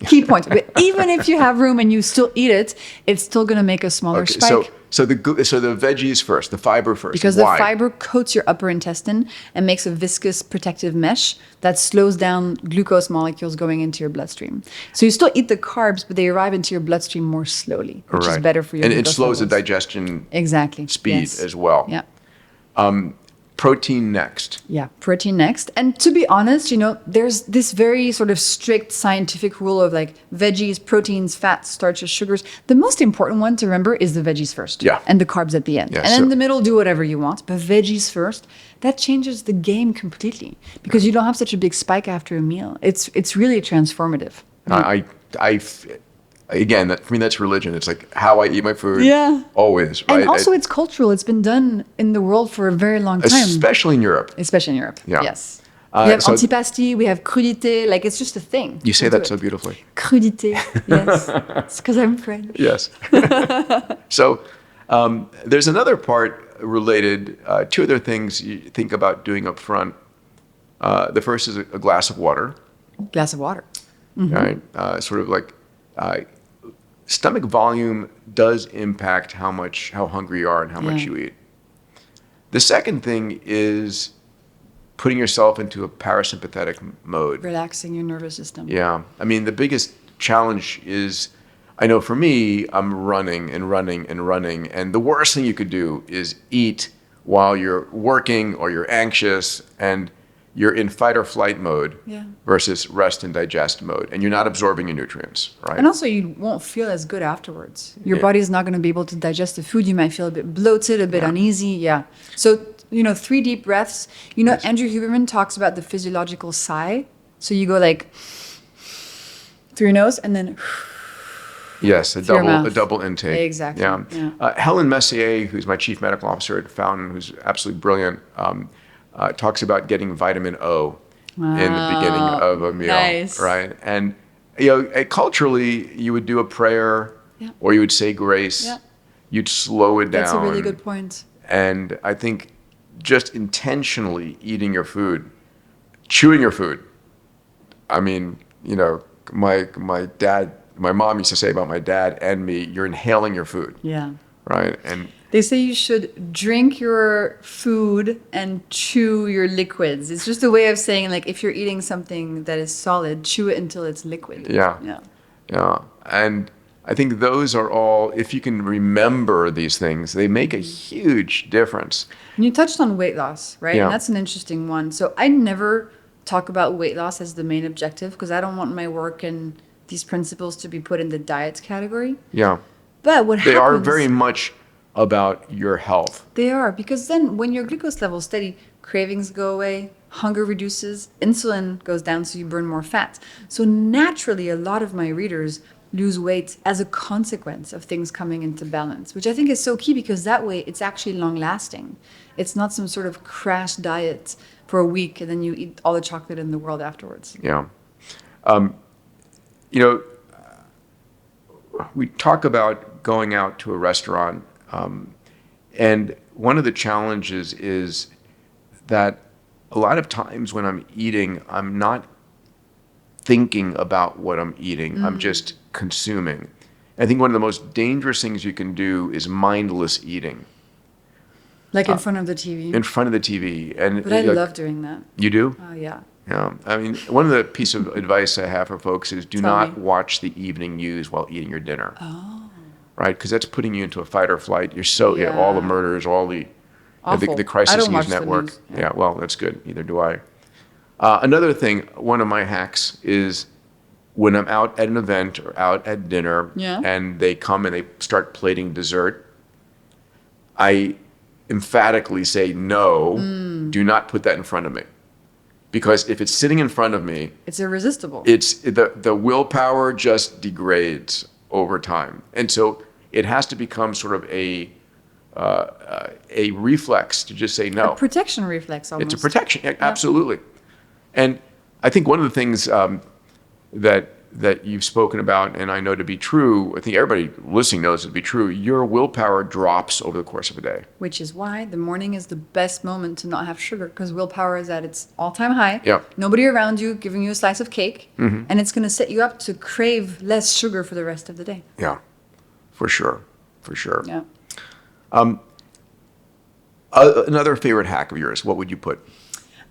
Key point. But even if you have room and you still eat it, it's still going to make a smaller spike. So the veggies first, the fiber first. Because the fiber coats your upper intestine and makes a viscous protective mesh that slows down glucose molecules going into your bloodstream. So you still eat the carbs, but they arrive into your bloodstream more slowly, which is better for your And it slows the digestion speed as well. Yeah. Protein next. Yeah, protein next. And to be honest, there's this very sort of strict scientific rule of like veggies, proteins, fats, starches, sugars. The most important one to remember is the veggies first. Yeah. And the carbs at the end. Yeah, and in the middle, do whatever you want. But veggies first, that changes the game completely because you don't have such a big spike after a meal. It's really transformative. Again, for me, that's religion. It's like how I eat my food. Yeah. Always, right? And also it's cultural. It's been done in the world for a very long time. Especially in Europe. Yeah. Yes. We have antipasti, we have crudité. Like, it's just a thing. You say that so beautifully. Crudité, yes. It's because I'm French. Yes. So there's another part related, two other things you think about doing up front. The first is a glass of water. Glass of water. Mm-hmm. Right? Sort of like... stomach volume does impact how hungry you are and how much you eat. The second thing is putting yourself into a parasympathetic mode. Relaxing your nervous system. Yeah. I mean, the biggest challenge is, I know for me, I'm running. And the worst thing you could do is eat while you're working or you're anxious and you're in fight or flight mode versus rest and digest mode, and you're not absorbing your nutrients, right? And also, you won't feel as good afterwards. Your body's not going to be able to digest the food. You might feel a bit bloated, a bit uneasy. Yeah. So, 3 deep breaths. Andrew Huberman talks about the physiological sigh. So you go like through your nose and then yes, a double intake. Exactly. Yeah. Helen Messier, who's my chief medical officer at Fountain, who's absolutely brilliant. Talks about getting vitamin O in the beginning of a meal, right? And culturally, you would do a prayer or you would say grace. you'd slow it down. That's a really good point. And I think just intentionally eating your food, chewing your food. I mean, you know, my mom used to say about my dad and me, you're inhaling your food. Yeah. Right. And they say you should drink your food and chew your liquids. It's just a way of saying, like, if you're eating something that is solid, chew it until it's liquid. Yeah. Yeah. Yeah. And I think those are all, if you can remember these things, they make a huge difference. And you touched on weight loss, right? Yeah. And that's an interesting one. So I never talk about weight loss as the main objective because I don't want my work and these principles to be put in the diet category. Yeah. But what happens... They are very much about your health. They are, because then when your glucose level is steady, cravings go away, hunger reduces, insulin goes down, so you burn more fat. So naturally, a lot of my readers lose weight as a consequence of things coming into balance, which I think is so key because that way it's actually long lasting. It's not some sort of crash diet for a week and then you eat all the chocolate in the world afterwards. Yeah. You know, we talk about going out to a restaurant, and one of the challenges is that a lot of times when I'm eating, I'm not thinking about what I'm eating. I'm just consuming. I think one of the most dangerous things you can do is mindless eating. Like in front of the TV. In front of the TV. But I love doing that. You do? Oh, yeah. Yeah. I mean, one of the pieces of advice I have for folks is do Tell not me. watch the evening news while eating your dinner. Oh. Right? Because that's putting you into a fight or flight. You're so, Yeah. all the murders, all the Awful. crisis I don't news watch the network. news. Yeah, well, that's good. Neither do I. Another thing, one of my hacks is when I'm out at an event or out at dinner and they come and they start plating dessert, I emphatically say, no, do not put that in front of me. Because if it's sitting in front of me, It's irresistible. it's the willpower just degrades over time. And so it has to become sort of a reflex to just say no. A protection reflex almost. It's a protection, yeah, absolutely. And I think one of the things that you've spoken about, and I know to be true, I think everybody listening knows to be true, your willpower drops over the course of a day. Which is why the morning is the best moment to not have sugar because willpower is at its all-time high. Yeah. Nobody around you giving you a slice of cake, and it's going to set you up to crave less sugar for the rest of the day. Yeah, for sure, for sure. Yeah. Another favorite hack of yours, what would you put?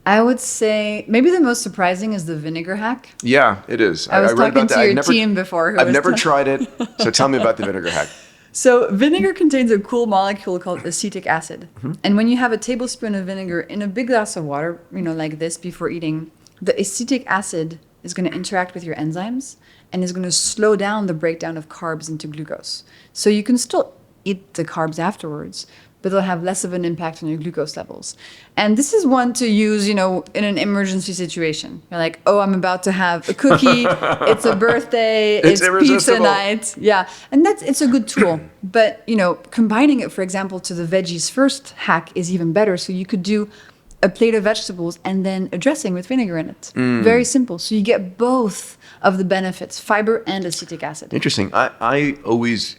I would say maybe the most surprising is the vinegar hack. Yeah, it is. I was read talking about to that. your team before. I've never tried it, so tell me about the vinegar hack. So vinegar contains a cool molecule called acetic acid. And when you have a tablespoon of vinegar in a big glass of water, like this before eating, the acetic acid is going to interact with your enzymes and is going to slow down the breakdown of carbs into glucose. So you can still eat the carbs afterwards, but they'll have less of an impact on your glucose levels. And this is one to use, in an emergency situation. You're like, oh, I'm about to have a cookie. It's a birthday. It's pizza irresistible. night. Yeah. And it's a good tool. But, combining it, for example, to the Veggies first hack is even better. So you could do a plate of vegetables and then a dressing with vinegar in it. Very simple. So you get both of the benefits, fiber and acetic acid. Interesting. I always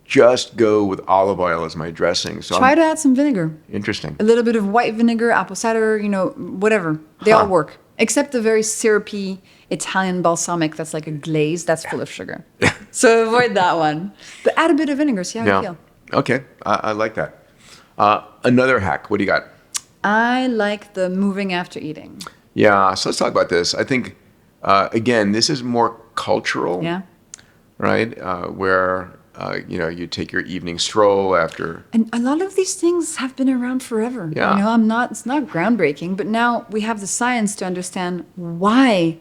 just go with olive oil as my dressing. So Try to add some vinegar. Interesting. A little bit of white vinegar, apple cider, whatever. They all work. Except the very syrupy Italian balsamic that's like a glaze that's full of sugar. So avoid that one. But add a bit of vinegar, see how you feel. Okay, I like that. Another hack, what do you got? I like the moving after eating. Yeah, so let's talk about this. I think, again, this is more cultural, Yeah. right? Where, you take your evening stroll after. And a lot of these things have been around forever. Yeah. It's not groundbreaking, but now we have the science to understand why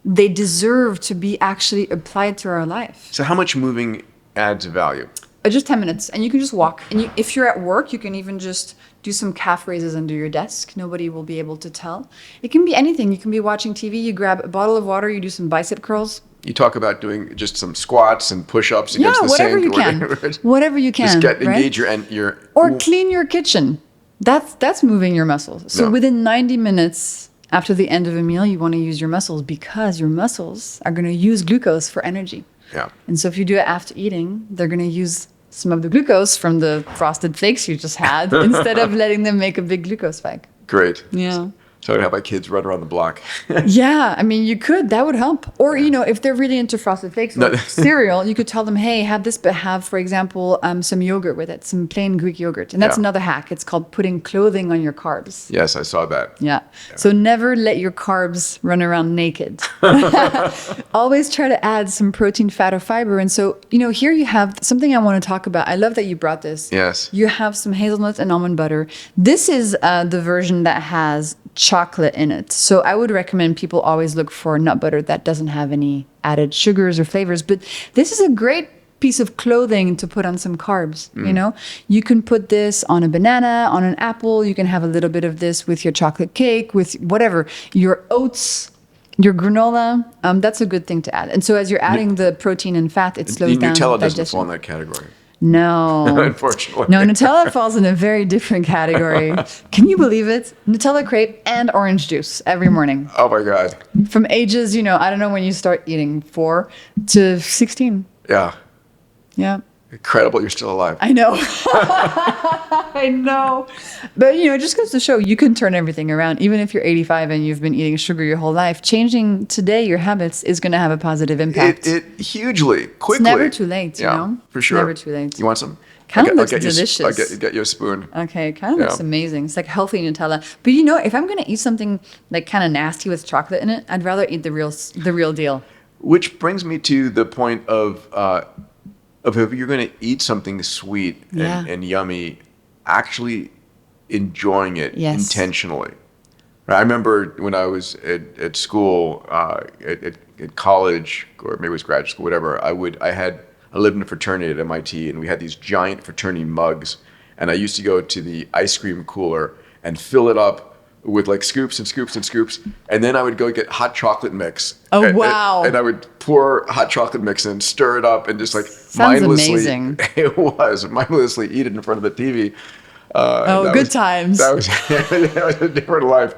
they deserve to be actually applied to our life. So how much moving adds value? Just 10 minutes, and you can just walk. And if you're at work, you can even just do some calf raises under your desk. Nobody will be able to tell. It can be anything. You can be watching TV, you grab a bottle of water, you do some bicep curls. You talk about doing just some squats and push-ups against the whatever sink. you can. Whatever you can. Just right? engage your Or clean your kitchen. That's moving your muscles. So within 90 minutes after the end of a meal, you want to use your muscles because your muscles are going to use glucose for energy. Yeah. And so if you do it after eating, they're going to use some of the glucose from the frosted flakes you just had instead of letting them make a big glucose spike. Great. Yeah. So I have my kids run around the block. Yeah, I mean, you could. That would help. Or, if they're really into frosted flakes or cereal, you could tell them, hey, have this, but have, for example, some yogurt with it, some plain Greek yogurt. And that's another hack. It's called putting clothing on your carbs. Yes, I saw that. Yeah. So never let your carbs run around naked. Always try to add some protein, fat, or fiber. And so, here you have something I want to talk about. I love that you brought this. Yes. You have some hazelnut and almond butter. This is the version that has chocolate in it. So I would recommend people always look for nut butter that doesn't have any added sugars or flavors. But this is a great piece of clothing to put on some carbs. You can put this on a banana, on an apple. You can have a little bit of this with your chocolate cake, with whatever, your oats, your granola. That's a good thing to add. And so as you're adding the protein and fat, it slows down Nutella digestion. doesn't fall in that category. No. Unfortunately. No, Nutella falls in a very different category. Can you believe it? Nutella crepe and orange juice every morning. Oh my God. From ages, I don't know when you start eating, 4 to 16. Yeah. Yeah. Incredible you're still alive. I know. I know. But, it just goes to show you can turn everything around. Even if you're 85 and you've been eating sugar your whole life, changing today your habits is going to have a positive impact. It hugely, quickly. It's never too late, for sure. Never too late. You want some? Kind of looks I'll delicious. get you a spoon. Okay, it kind of looks amazing. It's like healthy Nutella. But if I'm going to eat something like kind of nasty with chocolate in it, I'd rather eat the real deal. Which brings me to the point of if you're going to eat something sweet and yummy, actually enjoying it intentionally. I remember when I was at school, at college, or maybe it was graduate school, whatever, I lived in a fraternity at MIT, and we had these giant fraternity mugs, and I used to go to the ice cream cooler and fill it up with like scoops and scoops and scoops, and then I would go get hot chocolate mix. Oh, wow. And I would pour hot chocolate mix in, stir it up, and just like Sounds mindlessly, amazing. It was mindlessly eat it in front of the TV. Good times. That was a different life.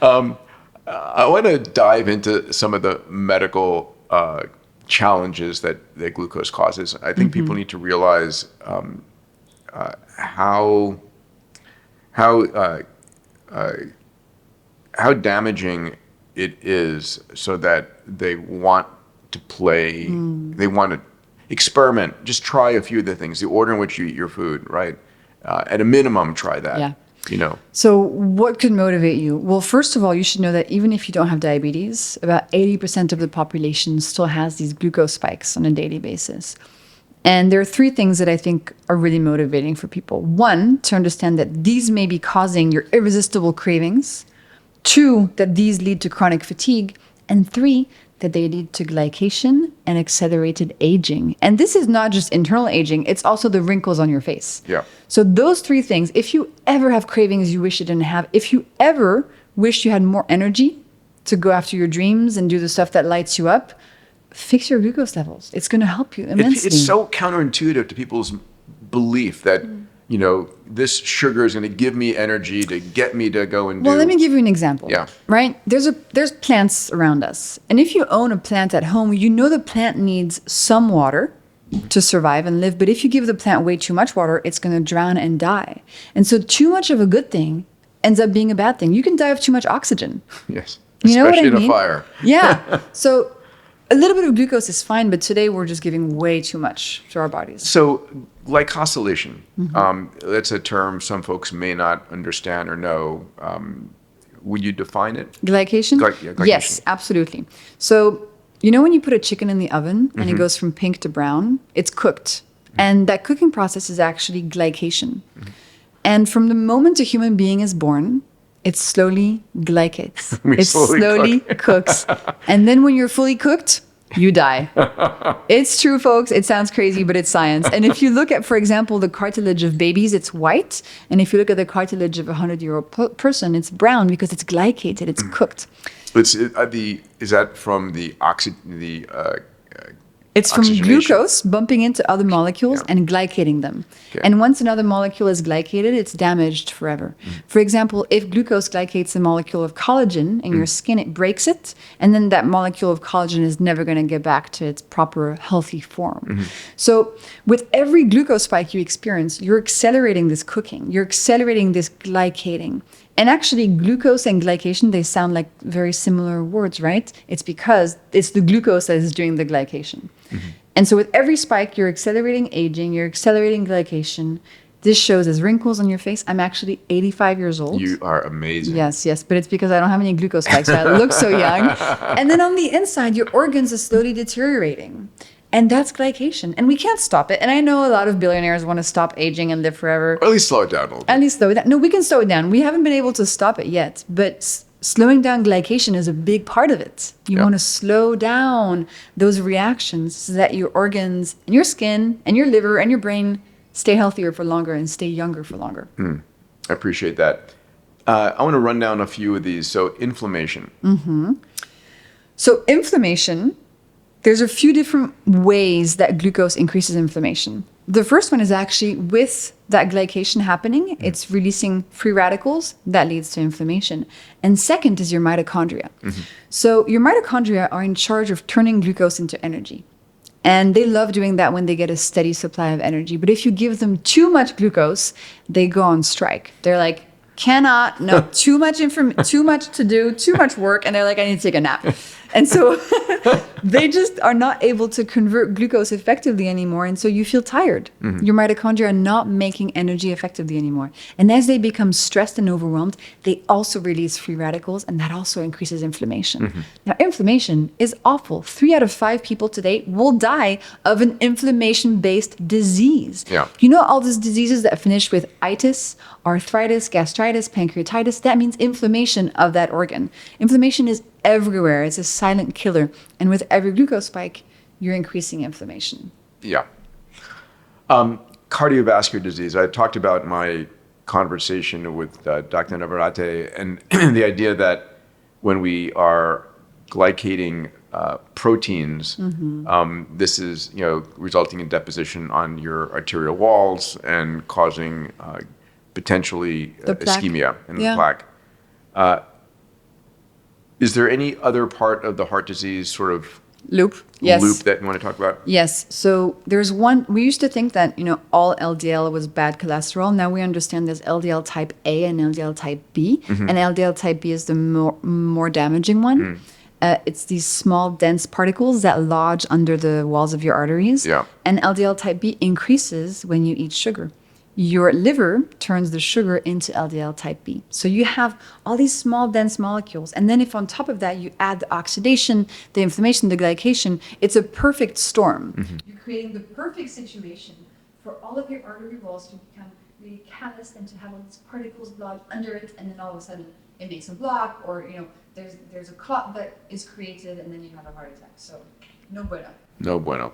I want to dive into some of the medical challenges that glucose causes. I think people need to realize how damaging it is, so that they want to play, they want to experiment, just try a few of the things, the order in which you eat your food, right? At a minimum, try that. Yeah. So what could motivate you? Well, first of all, you should know that even if you don't have diabetes, about 80% of the population still has these glucose spikes on a daily basis. And there are 3 things that I think are really motivating for people. 1, to understand that these may be causing your irresistible cravings. 2, that these lead to chronic fatigue. And 3, that they lead to glycation and accelerated aging. And this is not just internal aging, it's also the wrinkles on your face. Yeah. So those 3 things, if you ever have cravings you wish you didn't have, if you ever wish you had more energy to go after your dreams and do the stuff that lights you up, fix your glucose levels. It's going to help you immensely. It's so counterintuitive to people's belief that, this sugar is going to give me energy to get me to go and do. Well, let me give you an example. Yeah. Right? There's plants around us. And if you own a plant at home, the plant needs some water to survive and live. But if you give the plant way too much water, it's going to drown and die. And so too much of a good thing ends up being a bad thing. You can die of too much oxygen. Yes. You know what I Especially in mean? a fire. Yeah. So a little bit of glucose is fine, but today we're just giving way too much to our bodies. So glycosylation, that's a term some folks may not understand or know. Would you define it? Glycation? Glycation. Yes, absolutely. So, when you put a chicken in the oven and it goes from pink to brown, it's cooked. And that cooking process is actually glycation. And from the moment a human being is born, it slowly glycates. It slowly cooks. And then when you're fully cooked, you die. It's true, folks. It sounds crazy, but it's science. And if you look at, for example, the cartilage of babies, it's white. And if you look at the cartilage of a 100-year-old person, it's brown because it's glycated. It's cooked. Is that from the It's from Oxygenation. glucose bumping into other molecules and glycating them. Okay. And once another molecule is glycated, it's damaged forever. For example, if glucose glycates a molecule of collagen in your skin, it breaks it. And then that molecule of collagen is never going to get back to its proper healthy form. So with every glucose spike you experience, you're accelerating this cooking. You're accelerating this glycating. And actually, glucose and glycation, they sound like very similar words, right? It's because it's the glucose that is doing the glycation. And so with every spike, you're accelerating aging, you're accelerating glycation. This shows as wrinkles on your face. I'm actually 85 years old. You are amazing. Yes, but it's because I don't have any glucose spikes, so I look so young. And then on the inside, your organs are slowly deteriorating. And that's glycation. And we can't stop it. And I know a lot of billionaires want to stop aging and live forever. Or at least slow it down a little bit. At least slow it down. No, we can slow it down. We haven't been able to stop it yet. But slowing down glycation is a big part of it. You want to slow down those reactions so that your organs and your skin and your liver and your brain stay healthier for longer and stay younger for longer. I appreciate that. I want to run down a few of these. So inflammation. So inflammation, there's a few different ways that glucose increases inflammation. The first one is actually with that glycation happening, it's releasing free radicals that leads to inflammation. And second is your mitochondria. So your mitochondria are in charge of turning glucose into energy. And they love doing that when they get a steady supply of energy. But if you give them too much glucose, they go on strike. They're like, too much too much to do, too much work. And they're like, I need to take a nap. And so they just are not able to convert glucose effectively anymore. And so you feel tired. Your mitochondria are not making energy effectively anymore. And as they become stressed and overwhelmed, they also release free radicals, and that also increases inflammation. Now, inflammation is awful. 3 out of 5 people today will die of an inflammation-based disease. Yeah. You know all these diseases that finish with itis, arthritis, gastritis, pancreatitis? That means inflammation of that organ. Inflammation is everywhere. It's a silent killer. And with every glucose spike, you're increasing inflammation. Yeah. Cardiovascular disease. I talked about my conversation with Dr. Navarrete and the idea that when we are glycating proteins, this is resulting in deposition on your arterial walls and causing potentially ischemia in the plaque. Is there any other part of the heart disease sort of loop that you want to talk about? Yes. So there's one, we used to think that, all LDL was bad cholesterol. Now we understand there's LDL type A and LDL type B. And LDL type B is the more damaging one. It's these small, dense particles that lodge under the walls of your arteries. Yeah. And LDL type B increases when you eat sugar. Your liver turns the sugar into LDL type B. So you have all these small, dense molecules. And then if on top of that you add the oxidation, the inflammation, the glycation, it's a perfect storm. You're creating the perfect situation for all of your artery walls to become really calloused and to have all these particles lodged under it. And then all of a sudden it makes a block, or there's a clot that is created, and then you have a heart attack. So no bueno. No bueno.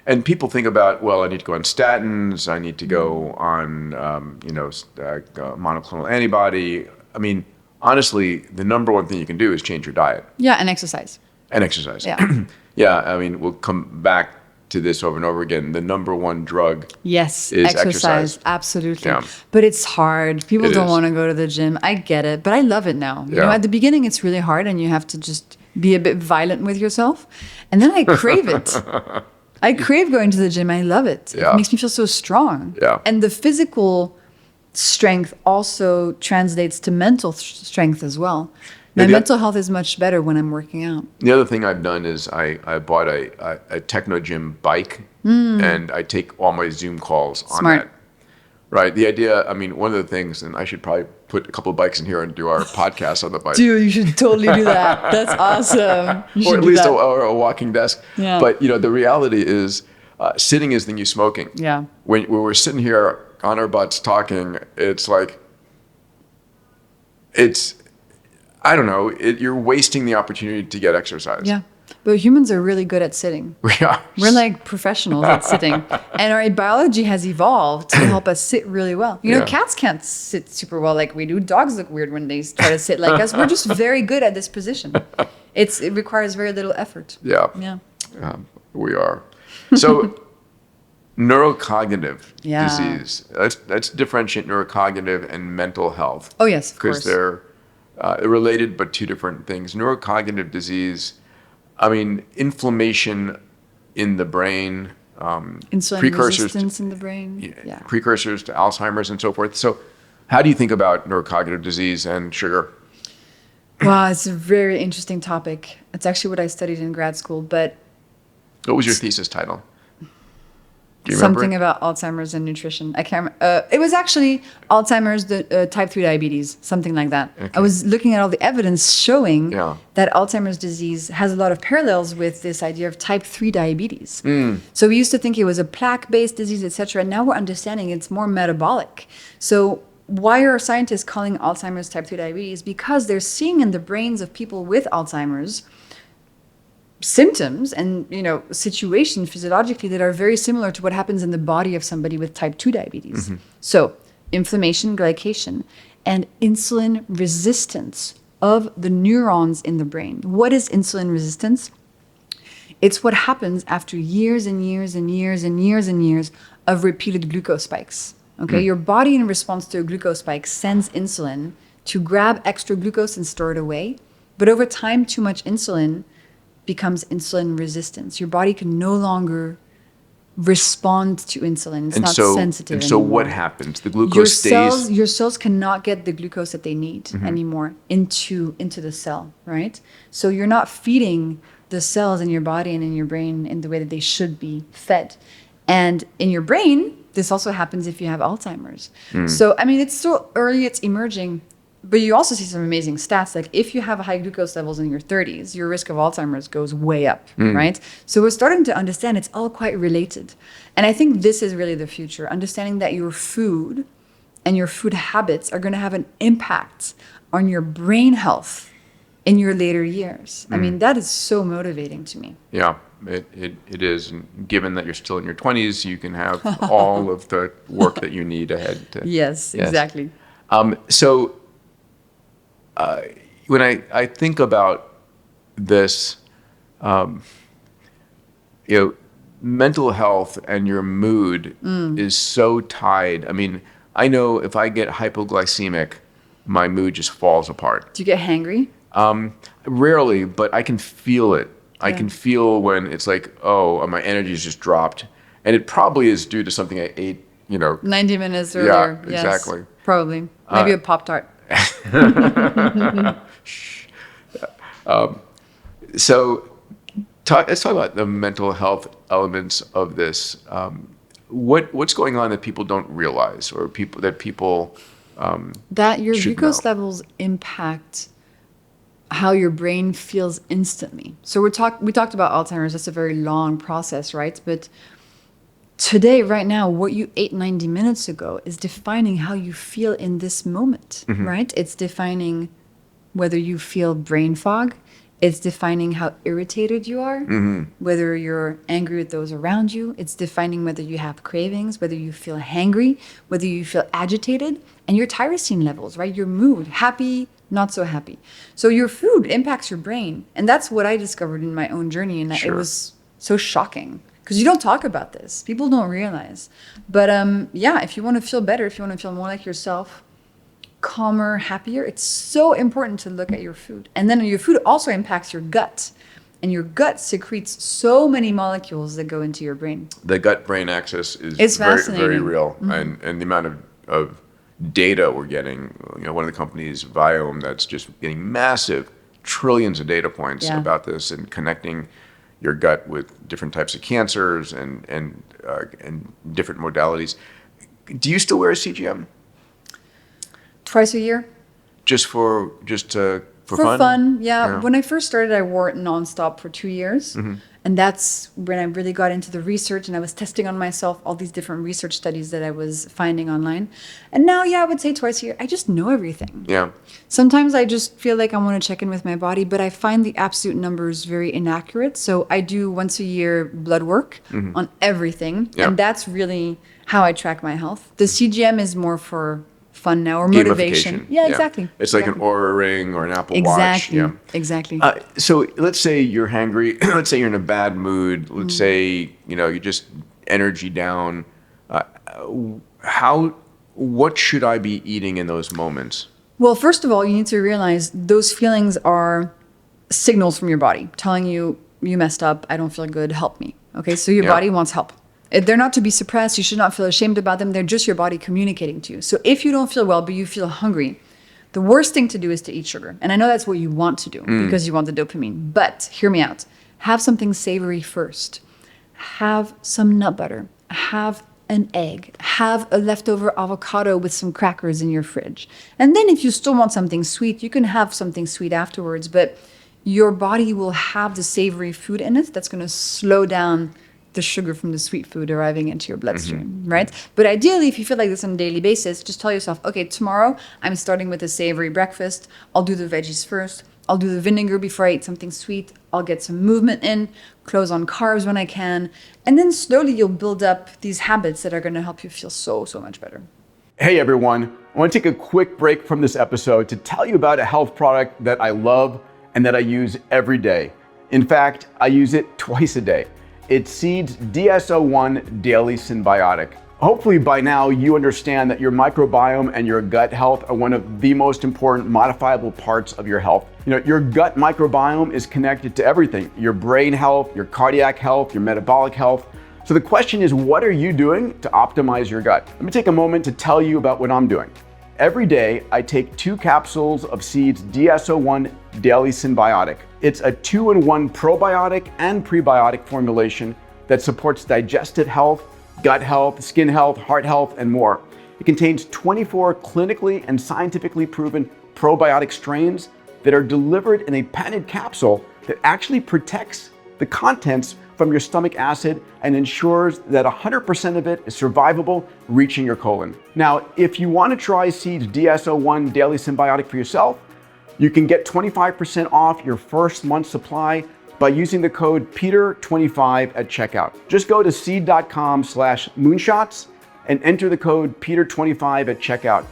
And people think about, well, I need to go on statins, I need to go on, monoclonal antibody. I mean, honestly, the number one thing you can do is change your diet. Yeah, and exercise. Yeah. Yeah, I mean, we'll come back to this over and over again. The number one drug is exercise. Absolutely. Yeah. But it's hard. People don't is. want to go to the gym. I get it, but I love it now. Yeah. At the beginning, it's really hard, and you have to just be a bit violent with yourself. And then I crave it. I crave going to the gym. I love it. Yeah. It makes me feel so strong. Yeah. And the physical strength also translates to mental strength as well. My mental health is much better when I'm working out. The other thing I've done is I bought a techno gym bike, and I take all my Zoom calls on that. Right. The idea, I mean, one of the things, and I should probably put a couple of bikes in here and do our podcast on the bike. Dude, you should totally do that. That's awesome. Or at least a walking desk. Yeah. But, the reality is sitting is the new smoking. Yeah. When we're sitting here on our butts talking, it's like, I don't know, you're wasting the opportunity to get exercise. Yeah. But humans are really good at sitting. We are. We're like professionals at sitting. And our biology has evolved to help us sit really well. Cats can't sit super well like we do. Dogs look weird when they try to sit like us. We're just very good at this position. It requires very little effort. Yeah. Yeah. We are. So neurocognitive Yeah. disease. Let's differentiate neurocognitive and mental health. Oh, yes, of Because course. they're related but two different things. Neurocognitive disease, I mean, inflammation in the brain, Insulin precursors resistance in the brain. Yeah. precursors to Alzheimer's and so forth. So how do you think about neurocognitive disease and sugar? Wow, it's a very interesting topic. It's actually what I studied in grad school, but What was your thesis title? Do you something remember? about Alzheimer's and nutrition. I can't remember. It was actually Alzheimer's, type 3 diabetes, something like that. Okay. I was looking at all the evidence showing Yeah. that Alzheimer's disease has a lot of parallels with this idea of type 3 diabetes. Mm. So we used to think it was a plaque-based disease, etc. And now we're understanding it's more metabolic. So why are scientists calling Alzheimer's type 2 diabetes? Because they're seeing in the brains of people with Alzheimer's symptoms and situation physiologically that are very similar to what happens in the body of somebody with type 2 diabetes. So inflammation, glycation, and insulin resistance of the neurons in the brain. What is insulin resistance? It's what happens after years and years and years and years and years of repeated glucose spikes. Okay, your body in response to a glucose spike sends insulin to grab extra glucose and store it away. But over time, too much insulin becomes insulin resistance. Your body can no longer respond to insulin. It's not sensitive And so anymore. what happens? The glucose stays. Your cells cannot get the glucose that they need anymore into the cell, right? So you're not feeding the cells in your body and in your brain in the way that they should be fed. And in your brain, this also happens if you have Alzheimer's. So, I mean, it's so early, it's emerging. But you also see some amazing stats. Like if you have high glucose levels in your 30s, your risk of Alzheimer's goes way up, right? So we're starting to understand it's all quite related. And I think this is really the future, understanding that your food and your food habits are going to have an impact on your brain health in your later years. I mean, that is so motivating to me. Yeah, it is. And given that you're still in your 20s, you can have all of the work that you need ahead. Yes, exactly. So when I think about this, mental health and your mood is so tied. I mean, I know if I get hypoglycemic, my mood just falls apart. Do you get hangry? Rarely, but I can feel it. I Yeah. can feel when it's like, oh, my energy's just dropped. And it probably is due to something I ate, 90 minutes earlier. Yes, exactly. Probably. Maybe a Pop-Tart. So let's talk about the mental health elements of this. What's going on that people don't realize, or people that your should glucose know? levels impact how your brain feels instantly. So we talked about Alzheimer's. That's a very long process, right? But today, right now, what you ate 90 minutes ago is defining how you feel in this moment, right? It's defining whether you feel brain fog. It's defining how irritated you are, whether you're angry with those around you. It's defining whether you have cravings, whether you feel hangry, whether you feel agitated, and your tyrosine levels, right? Your mood, happy, not so happy. So your food impacts your brain. And that's what I discovered in my own journey. And Sure. it was so shocking because you don't talk about this. People don't realize. But if you want to feel better, if you want to feel more like yourself, calmer, happier, it's so important to look at your food. And then your food also impacts your gut. And your gut secretes so many molecules that go into your brain. The gut-brain axis is It's very, fascinating. very real. And the amount of data we're getting, one of the companies, Viome, that's just getting massive, trillions of data points Yeah. about this and connecting your gut with different types of cancers and different modalities. Do you still wear a CGM? Twice a year. Just for For fun, yeah. When I first started, I wore it nonstop for 2 years. And that's when I really got into the research and I was testing on myself all these different research studies that I was finding online. And now, I would say twice a year. I just know everything. Yeah. Sometimes I just feel like I want to check in with my body, but I find the absolute numbers very inaccurate. So I do once a year blood work on everything. Yeah. And that's really how I track my health. The CGM is more for fun now, or motivation. Gamification. Yeah, exactly. It's like an Oura ring or an Apple Watch. Exactly. Exactly. So let's say you're hangry. Let's say you're in a bad mood. Let's say, you're just energy down. What should I be eating in those moments? Well, first of all, you need to realize those feelings are signals from your body telling you, you messed up, I don't feel good, help me. Okay, so your body wants help. They're not to be suppressed. You should not feel ashamed about them. They're just your body communicating to you. So if you don't feel well, but you feel hungry, the worst thing to do is to eat sugar. And I know that's what you want to do because you want the dopamine. But hear me out. Have something savory first. Have some nut butter. Have an egg. Have a leftover avocado with some crackers in your fridge. And then if you still want something sweet, you can have something sweet afterwards. But your body will have the savory food in it that's going to slow down the sugar from the sweet food arriving into your bloodstream, right? But ideally, if you feel like this on a daily basis, just tell yourself, okay, tomorrow I'm starting with a savory breakfast. I'll do the veggies first. I'll do the vinegar before I eat something sweet. I'll get some movement in, close on carbs when I can. And then slowly you'll build up these habits that are going to help you feel so much better. Hey everyone, I want to take a quick break from this episode to tell you about a health product that I love and that I use every day. In fact, I use it twice a day. It's Seed's DS-01 Daily Synbiotic. Hopefully by now you understand that your microbiome and your gut health are one of the most important modifiable parts of your health. Your gut microbiome is connected to everything, your brain health, your cardiac health, your metabolic health. So the question is, what are you doing to optimize your gut? Let me take a moment to tell you about what I'm doing. Every day, I take 2 capsules of Seed's DS-01 Daily Synbiotic. It's a 2-in-1 probiotic and prebiotic formulation that supports digestive health, gut health, skin health, heart health, and more. It contains 24 clinically and scientifically proven probiotic strains that are delivered in a patented capsule that actually protects the contents from your stomach acid and ensures that 100% of it is survivable, reaching your colon. Now, if you want to try Seed's DS-01 Daily Synbiotic for yourself, you can get 25% off your first month's supply by using the code PETER25 at checkout. Just go to seed.com/moonshots and enter the code PETER25 at checkout.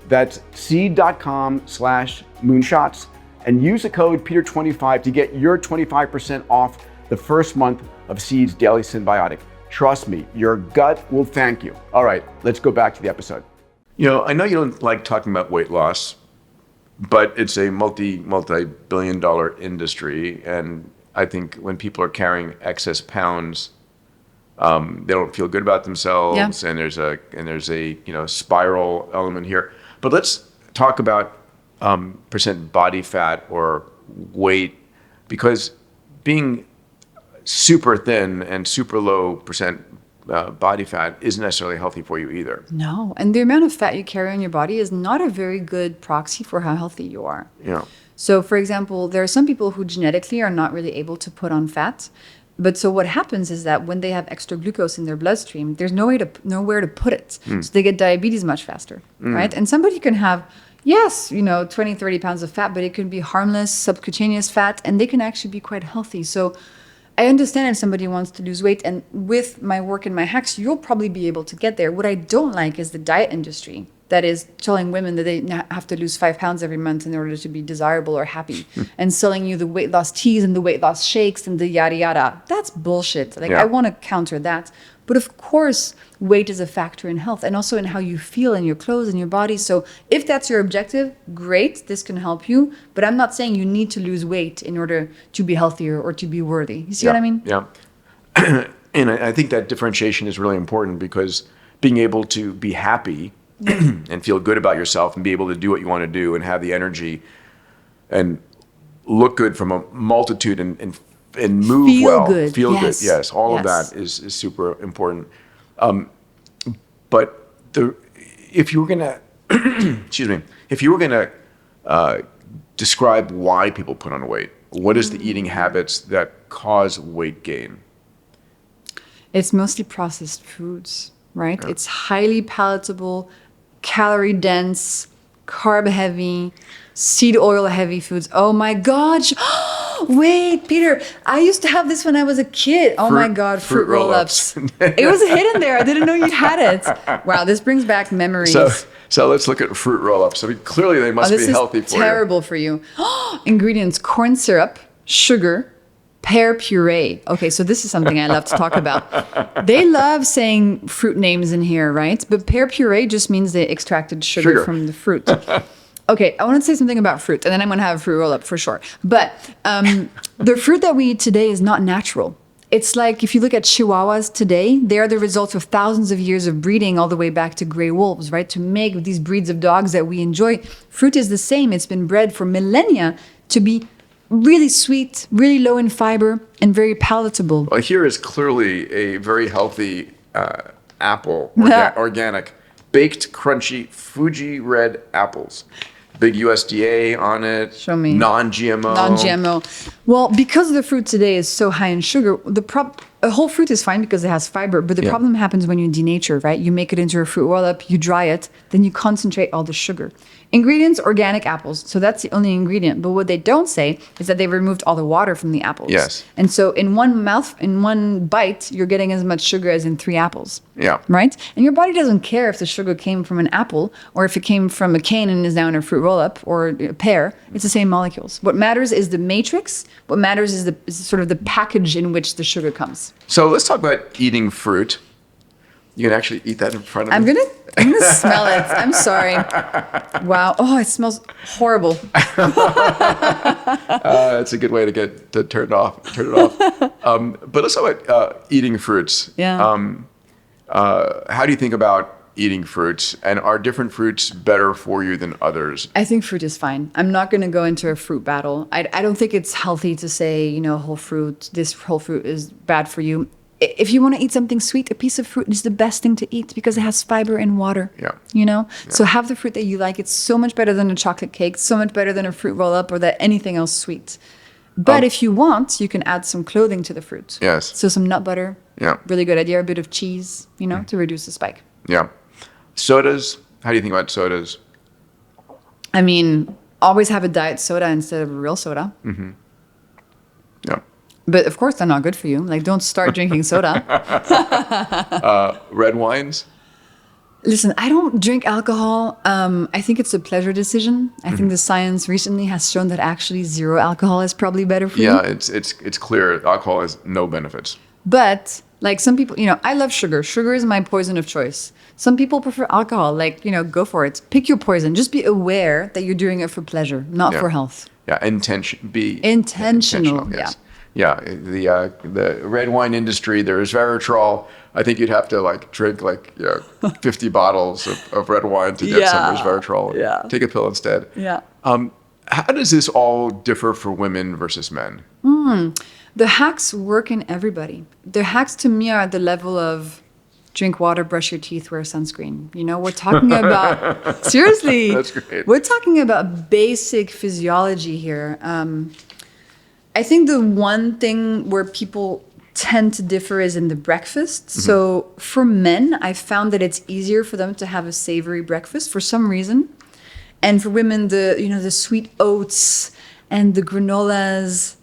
That's seed.com/moonshots and use the code PETER25 to get your 25% off the first month of Seed's Daily Synbiotic. Trust me, your gut will thank you. All right, let's go back to the episode. I know you don't like talking about weight loss, but it's a multi-billion dollar industry. And I think when people are carrying excess pounds, they don't feel good about themselves. Yeah. And there's a spiral element here. But let's talk about percent body fat or weight, because being super thin and super low percent body fat isn't necessarily healthy for you either. No, and the amount of fat you carry on your body is not a very good proxy for how healthy you are. Yeah. So for example, there are some people who genetically are not really able to put on fat. But so what happens is that when they have extra glucose in their bloodstream, there's nowhere to put it. So they get diabetes much faster, right? And somebody can have, 20, 30 pounds of fat, but it can be harmless, subcutaneous fat, and they can actually be quite healthy. So I understand if somebody wants to lose weight, and with my work and my hacks, you'll probably be able to get there. What I don't like is the diet industry that is telling women that they have to lose 5 pounds every month in order to be desirable or happy, and selling you the weight loss teas and the weight loss shakes and the yada yada. That's bullshit. I want to counter that. But of course, weight is a factor in health and also in how you feel in your clothes and your body. So if that's your objective, great, this can help you. But I'm not saying you need to lose weight in order to be healthier or to be worthy. You see what I mean? Yeah. And I think that differentiation is really important, because being able to be happy and feel good about yourself and be able to do what you want to do and have the energy and look good from a multitude and move feel good. Good. Yes, all of that is super important. But if you were gonna, if you were gonna describe why people put on weight, what is the eating habits that cause weight gain? It's mostly processed foods, right? Yeah. It's highly palatable, calorie dense, carb heavy, seed oil heavy foods. Oh my gosh. Wait, Peter, I used to have this when I was a kid. Oh my God, fruit roll-ups. It was hidden there. I didn't know you had it. Wow, this brings back memories. So let's look at fruit roll-ups. I mean, clearly they must be healthy for you. This is terrible for you. Ingredients: corn syrup, sugar, pear puree. Okay, so this is something I love to talk about. They love saying fruit names in here, right? But pear puree just means they extracted sugar from the fruit. Okay, I want to say something about fruit, and then I'm going to have a fruit roll-up for sure. But the fruit that we eat today is not natural. It's like if you look at Chihuahuas today, they are the results of thousands of years of breeding all the way back to gray wolves, right? To make these breeds of dogs that we enjoy. Fruit is the same. It's been bred for millennia to be really sweet, really low in fiber, and very palatable. Well, here is clearly a very healthy apple, organic, baked, crunchy Fuji red apples. Big USDA on it. Show me. Non-GMO. Non-GMO. Well, because the fruit today is so high in sugar, a whole fruit is fine because it has fiber, but the problem happens when you denature, right? You make it into a fruit roll-up, you dry it, then you concentrate all the sugar. Ingredients: organic apples. So that's the only ingredient. But what they don't say is that they removed all the water from the apples. Yes. And so in one bite, you're getting as much sugar as in 3 apples. Yeah. Right? And your body doesn't care if the sugar came from an apple or if it came from a cane and is now in a fruit roll-up or a pear. It's the same molecules. What matters is the matrix. What matters is sort of the package in which the sugar comes. So let's talk about eating fruit. You can actually eat that in front of me. I'm gonna smell it. I'm sorry. Wow. Oh, it smells horrible. It's a good way to turn it off. But let's talk about eating fruits. Yeah. How do you think about eating fruits, and are different fruits better for you than others? I think fruit is fine. I'm not going to go into a fruit battle. I don't think it's healthy to say, this whole fruit is bad for you. If you want to eat something sweet, a piece of fruit is the best thing to eat because it has fiber and water. Yeah. So have the fruit that you like. It's so much better than a chocolate cake, so much better than a fruit roll-up or anything else sweet. But if you want, you can add some clothing to the fruit. Yes. So some nut butter. Yeah. Really good idea. A bit of cheese, to reduce the spike. Yeah. Sodas. How do you think about sodas? I mean, always have a diet soda instead of a real soda. Mm-hmm. Yeah. But of course, they're not good for you. Like, don't start drinking soda. Red wines. Listen, I don't drink alcohol. I think it's a pleasure decision. I think the science recently has shown that actually 0 alcohol is probably better for you. Yeah, it's clear alcohol has no benefits. But like some people, I love sugar. Sugar is my poison of choice. Some people prefer alcohol. Like, go for it. Pick your poison. Just be aware that you're doing it for pleasure, not for health. Yeah, be intentional. Yes. Yeah, the red wine industry, there is resveratrol. I think you'd have to drink 50 bottles of red wine to get some resveratrol. Yeah. Take a pill instead. Yeah. How does this all differ for women versus men? The hacks work in everybody. The hacks to me are at the level of drink water, brush your teeth, wear sunscreen. We're talking about, seriously. That's great. We're talking about basic physiology here. I think the one thing where people tend to differ is in the breakfast. Mm-hmm. So for men, I found that it's easier for them to have a savory breakfast for some reason. And for women, the sweet oats and the granolas,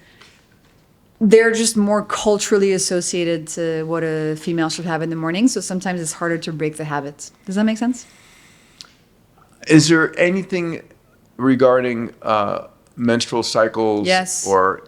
they're just more culturally associated to what a female should have in the morning. So sometimes it's harder to break the habit. Does that make sense? Is there anything regarding menstrual cycles or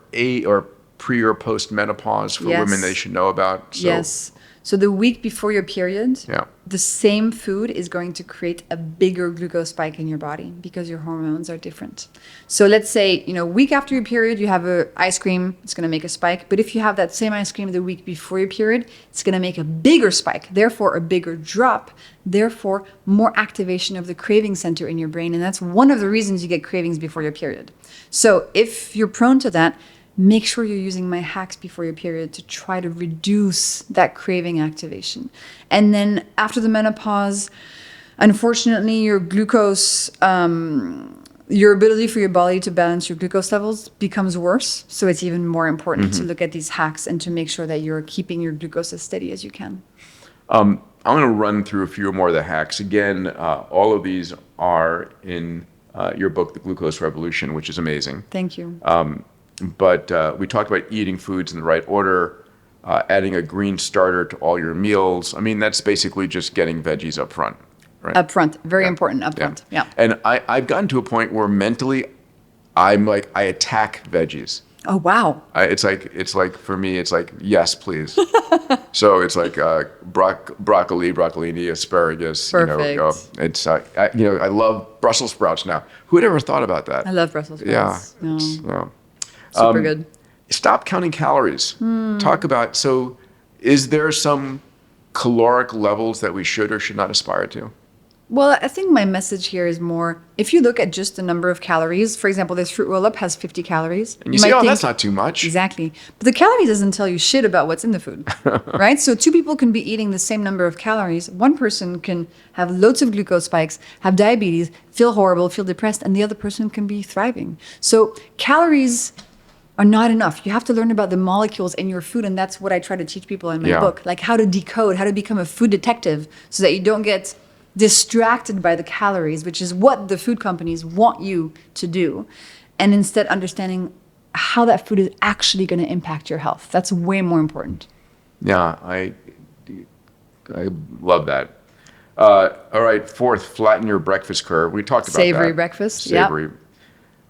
pre or post menopause for women they should know about? Yes. So the week before your period, the same food is going to create a bigger glucose spike in your body because your hormones are different. So let's say, week after your period, you have ice cream, it's going to make a spike. But if you have that same ice cream the week before your period, it's going to make a bigger spike, therefore a bigger drop, therefore more activation of the craving center in your brain. And that's one of the reasons you get cravings before your period. So if you're prone to that, make sure you're using my hacks before your period to try to reduce that craving activation. And then after the menopause, unfortunately, your glucose, your ability for your body to balance your glucose levels becomes worse. So it's even more important to look at these hacks and to make sure that you're keeping your glucose as steady as you can. I'm going to run through a few more of the hacks. Again, all of these are in your book, The Glucose Revolution, which is amazing. Thank you. But we talked about eating foods in the right order, adding a green starter to all your meals. I mean, that's basically just getting veggies up front, right? Up front, very important up front. Yeah. And I've gotten to a point where mentally, I'm like, I attack veggies. Oh, wow. It's like for me, it's like, yes, please. So it's like broccoli, broccolini, asparagus. Perfect. I love Brussels sprouts now. Who would ever thought about that? I love Brussels sprouts. Yeah. Super good. Stop counting calories. Talk about, so is there some caloric levels that we should or should not aspire to? Well, I think my message here is more, if you look at just the number of calories, for example, this fruit roll-up has 50 calories. And you say, oh, that's not too much. Exactly. But the calories doesn't tell you shit about what's in the food, right? So two people can be eating the same number of calories. One person can have loads of glucose spikes, have diabetes, feel horrible, feel depressed, and the other person can be thriving. So calories are not enough. You have to learn about the molecules in your food, and that's what I try to teach people in my book, like how to decode, how to become a food detective so that you don't get distracted by the calories, which is what the food companies want you to do, and instead understanding how that food is actually going to impact your health. That's way more important. Yeah, I love that. All right, fourth, flatten your breakfast curve. We talked about Savory that. breakfast. Savory.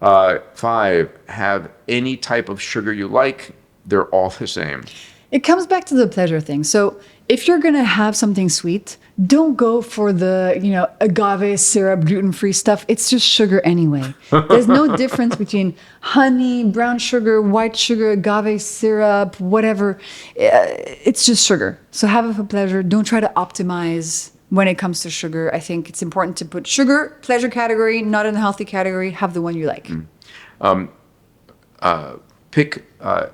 Five, have any type of sugar you like. They're all the same. It comes back to the pleasure thing. So if you're going to have something sweet, don't go for the, agave syrup, gluten-free stuff. It's just sugar anyway. There's no difference between honey, brown sugar, white sugar, agave syrup, whatever. It's just sugar. So have it for pleasure. Don't try to optimize when it comes to sugar. I think it's important to put sugar, pleasure category, not in the healthy category. Have the one you like. Pick, I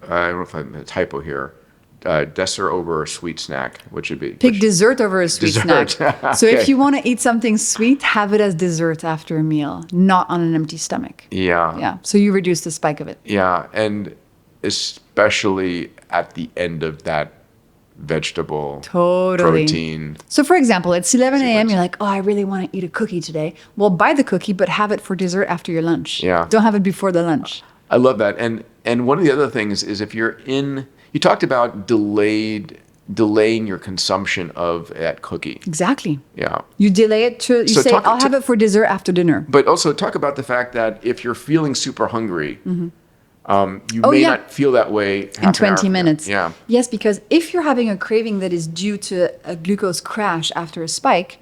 don't know if I'm a typo here, dessert over a sweet snack. What should be? Pick dessert over a sweet Dessert. snack. So if you want to eat something sweet, have it as dessert after a meal, not on an empty stomach. Yeah. Yeah. So you reduce the spike of it. Yeah, and especially at the end of that vegetable Totally. protein. So for example, it's 11 a.m. sequence. You're like, oh, I really want to eat a cookie today. Well, buy the cookie, but have it for dessert after your lunch. Yeah. Don't have it before the lunch. I love that. And one of the other things is if you're you talked about delaying your consumption of that cookie. Exactly. Yeah. You delay it to, So say, I'll have it for dessert after dinner. But also talk about the fact that if you're feeling super hungry, you may not feel that way half In an 20 hour from minutes. now. Yeah. Yes, because if you're having a craving that is due to a glucose crash after a spike,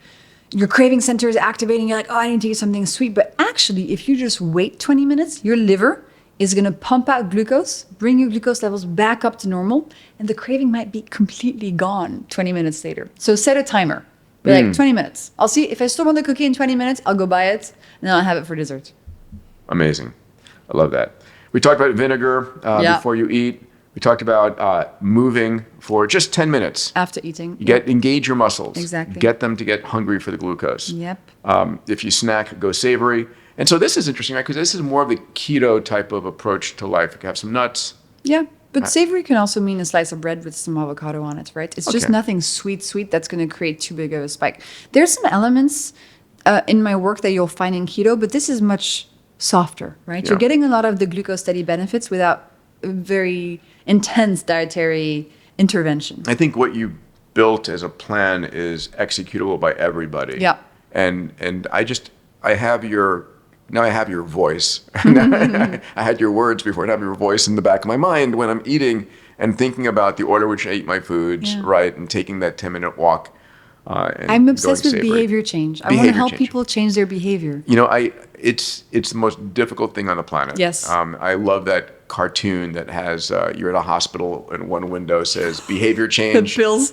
your craving center is activating. You're like, oh, I need to eat something sweet. But actually, if you just wait 20 minutes, your liver is going to pump out glucose, bring your glucose levels back up to normal, and the craving might be completely gone 20 minutes later. So set a timer. Be like, 20 minutes. I'll see if I still want the cookie in 20 minutes, I'll go buy it, and then I'll have it for dessert. Amazing. I love that. We talked about vinegar before you eat. We talked about moving for just 10 minutes. After eating. Engage your muscles. Exactly. Get them to get hungry for the glucose. Yep. If you snack, go savory. And so this is interesting, right? Because this is more of the keto type of approach to life. You can have some nuts. Yeah, but savory can also mean a slice of bread with some avocado on it, right? It's just nothing sweet that's going to create too big of a spike. There's some elements in my work that you'll find in keto, but this is much softer, right? Yeah. You're getting a lot of the glucose steady benefits without a very intense dietary intervention. I think what you built as a plan is executable by everybody. Yeah. And I have your voice. I had your words before. I have your voice in the back of my mind when I'm eating and thinking about the order which I eat my foods, right? And taking that 10-minute walk. I'm obsessed with behavior change. I want to help people change their behavior. It's the most difficult thing on the planet. Yes. I love that cartoon that has you're at a hospital and one window says behavior change. The pills.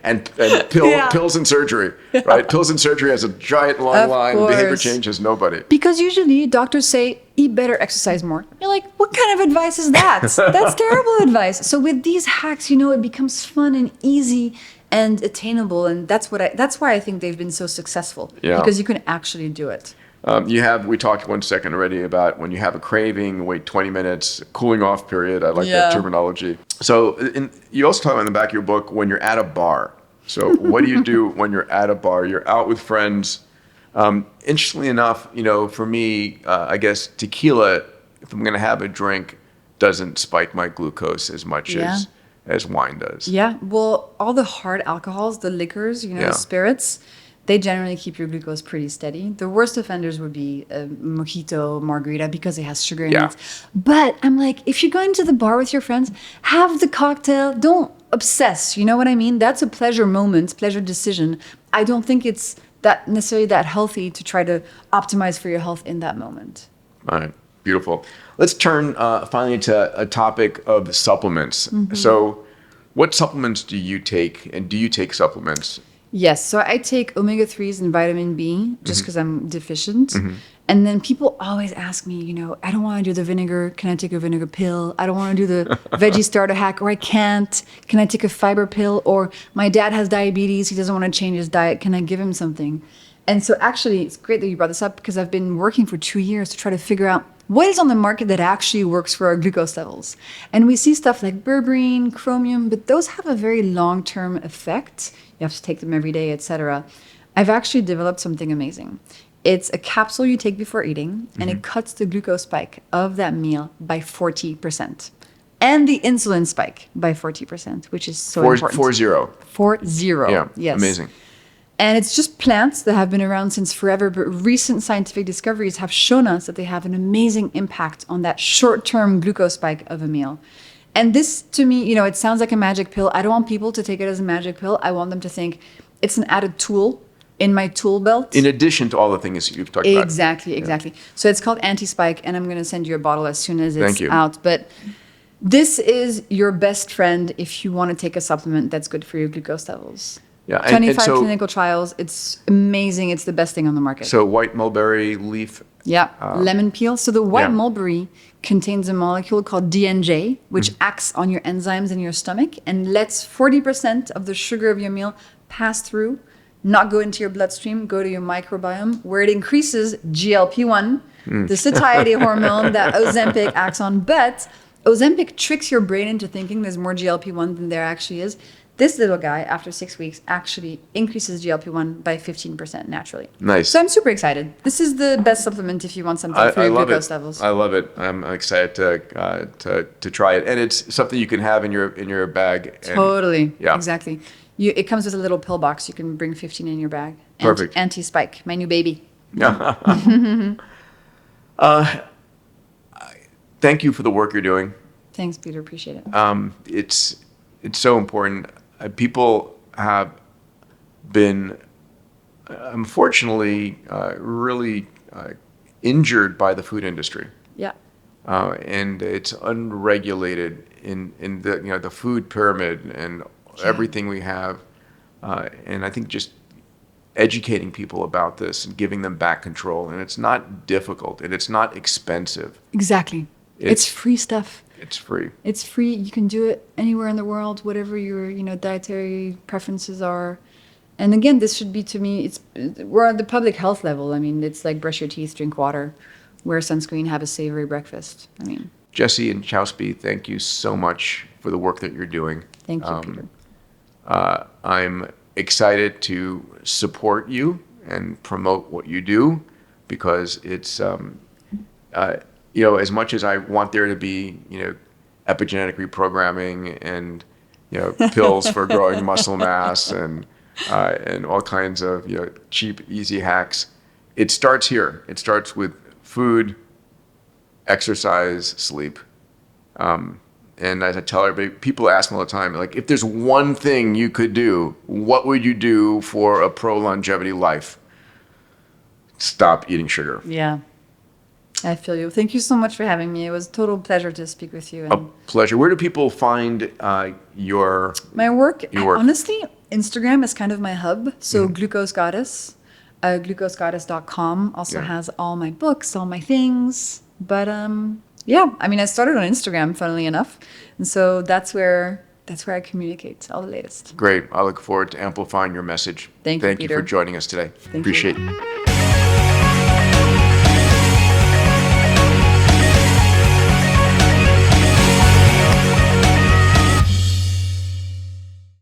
and pills and surgery, right? Pills and surgery has a giant long line. Behavior change has nobody. Because usually doctors say, eat better, exercise more. You're like, what kind of advice is that? That's terrible advice. So with these hacks, it becomes fun and easy and attainable. And that's why I think they've been so successful. Yeah. Because you can actually do it. We talked 1 second already about when you have a craving, wait 20 minutes, cooling off period. I like that terminology. So you also talk about in the back of your book when you're at a bar. So what do you do when you're at a bar? You're out with friends. Interestingly enough, for me, I guess tequila if I'm going to have a drink, doesn't spike my glucose as much as wine does. Yeah. Well, all the hard alcohols, the liquors, the spirits, they generally keep your glucose pretty steady. The worst offenders would be a mojito, margarita, because it has sugar in it. But I'm like, if you're going to the bar with your friends, have the cocktail. Don't obsess. You know what I mean? That's a pleasure moment, pleasure decision. I don't think it's that necessarily that healthy to try to optimize for your health in that moment. All right. Beautiful. Let's turn finally to a topic of supplements. So what supplements do you take, and do you take supplements? Yes. So I take omega-3s and vitamin B just because I'm deficient. And then people always ask me, I don't want to do the vinegar. Can I take a vinegar pill? I don't want to do the veggie starter hack, or I can't. Can I take a fiber pill? Or my dad has diabetes. He doesn't want to change his diet. Can I give him something? And so actually, it's great that you brought this up, because I've been working for 2 years to try to figure out what is on the market that actually works for our glucose levels. And we see stuff like berberine, chromium, but those have a very long-term effect. You have to take them every day, etc. I've actually developed something amazing. It's a capsule you take before eating, and it cuts the glucose spike of that meal by 40%. And the insulin spike by 40%, which is so important. 40. 40, Yeah, yes. amazing. And it's just plants that have been around since forever, but recent scientific discoveries have shown us that they have an amazing impact on that short-term glucose spike of a meal. And this, to me, it sounds like a magic pill. I don't want people to take it as a magic pill. I want them to think it's an added tool in my tool belt. In addition to all the things you've talked about. Exactly. So it's called Anti-Spike, and I'm going to send you a bottle as soon as it's out. But this is your best friend if you want to take a supplement that's good for your glucose levels. Yeah, 25 clinical trials. It's amazing. It's the best thing on the market. So white mulberry leaf. Yeah, lemon peel. So the white mulberry contains a molecule called DNJ, which acts on your enzymes in your stomach and lets 40% of the sugar of your meal pass through, not go into your bloodstream, go to your microbiome, where it increases GLP-1, the satiety hormone that Ozempic acts on. But Ozempic tricks your brain into thinking there's more GLP-1 than there actually is. This little guy, after 6 weeks, actually increases GLP-1 by 15% naturally. Nice. So I'm super excited. This is the best supplement if you want something for your glucose levels. I love it. I'm excited to try it, and it's something you can have in your bag. Totally. Yeah. Exactly. It comes with a little pill box. You can bring 15 in your bag. Perfect. Anti-spike, my new baby. Yeah. Thank you for the work you're doing. Thanks, Peter. Appreciate it. It's so important. People have been, unfortunately, really injured by the food industry. Yeah. And it's unregulated in the food pyramid and everything we have. And I think just educating people about this and giving them back control. And it's not difficult, and it's not expensive. Exactly. It's free stuff. It's free. It's free. You can do it anywhere in the world, whatever your dietary preferences are. And again, this should be, to me, we're at the public health level. I mean, it's like brush your teeth, drink water, wear sunscreen, have a savory breakfast. I mean, Jessie Inchauspé, thank you so much for the work that you're doing. Thank you, Peter. I'm excited to support you and promote what you do, because it's as much as I want there to be, epigenetic reprogramming and, pills for growing muscle mass and all kinds of, cheap, easy hacks, it starts here. It starts with food, exercise, sleep. And as I tell everybody, people ask me all the time, like, if there's one thing you could do, what would you do for a pro-longevity life? Stop eating sugar. Yeah. I feel you. Thank you so much for having me. It was a total pleasure to speak with you. A pleasure. Where do people find your work? Your work? Honestly, Instagram is kind of my hub. So Glucose Goddess, glucosegoddess.com also has all my books, all my things. But I started on Instagram, funnily enough, and so that's where I communicate all the latest. Great. I look forward to amplifying your message. Thank you, Peter. for joining us today. Appreciate it.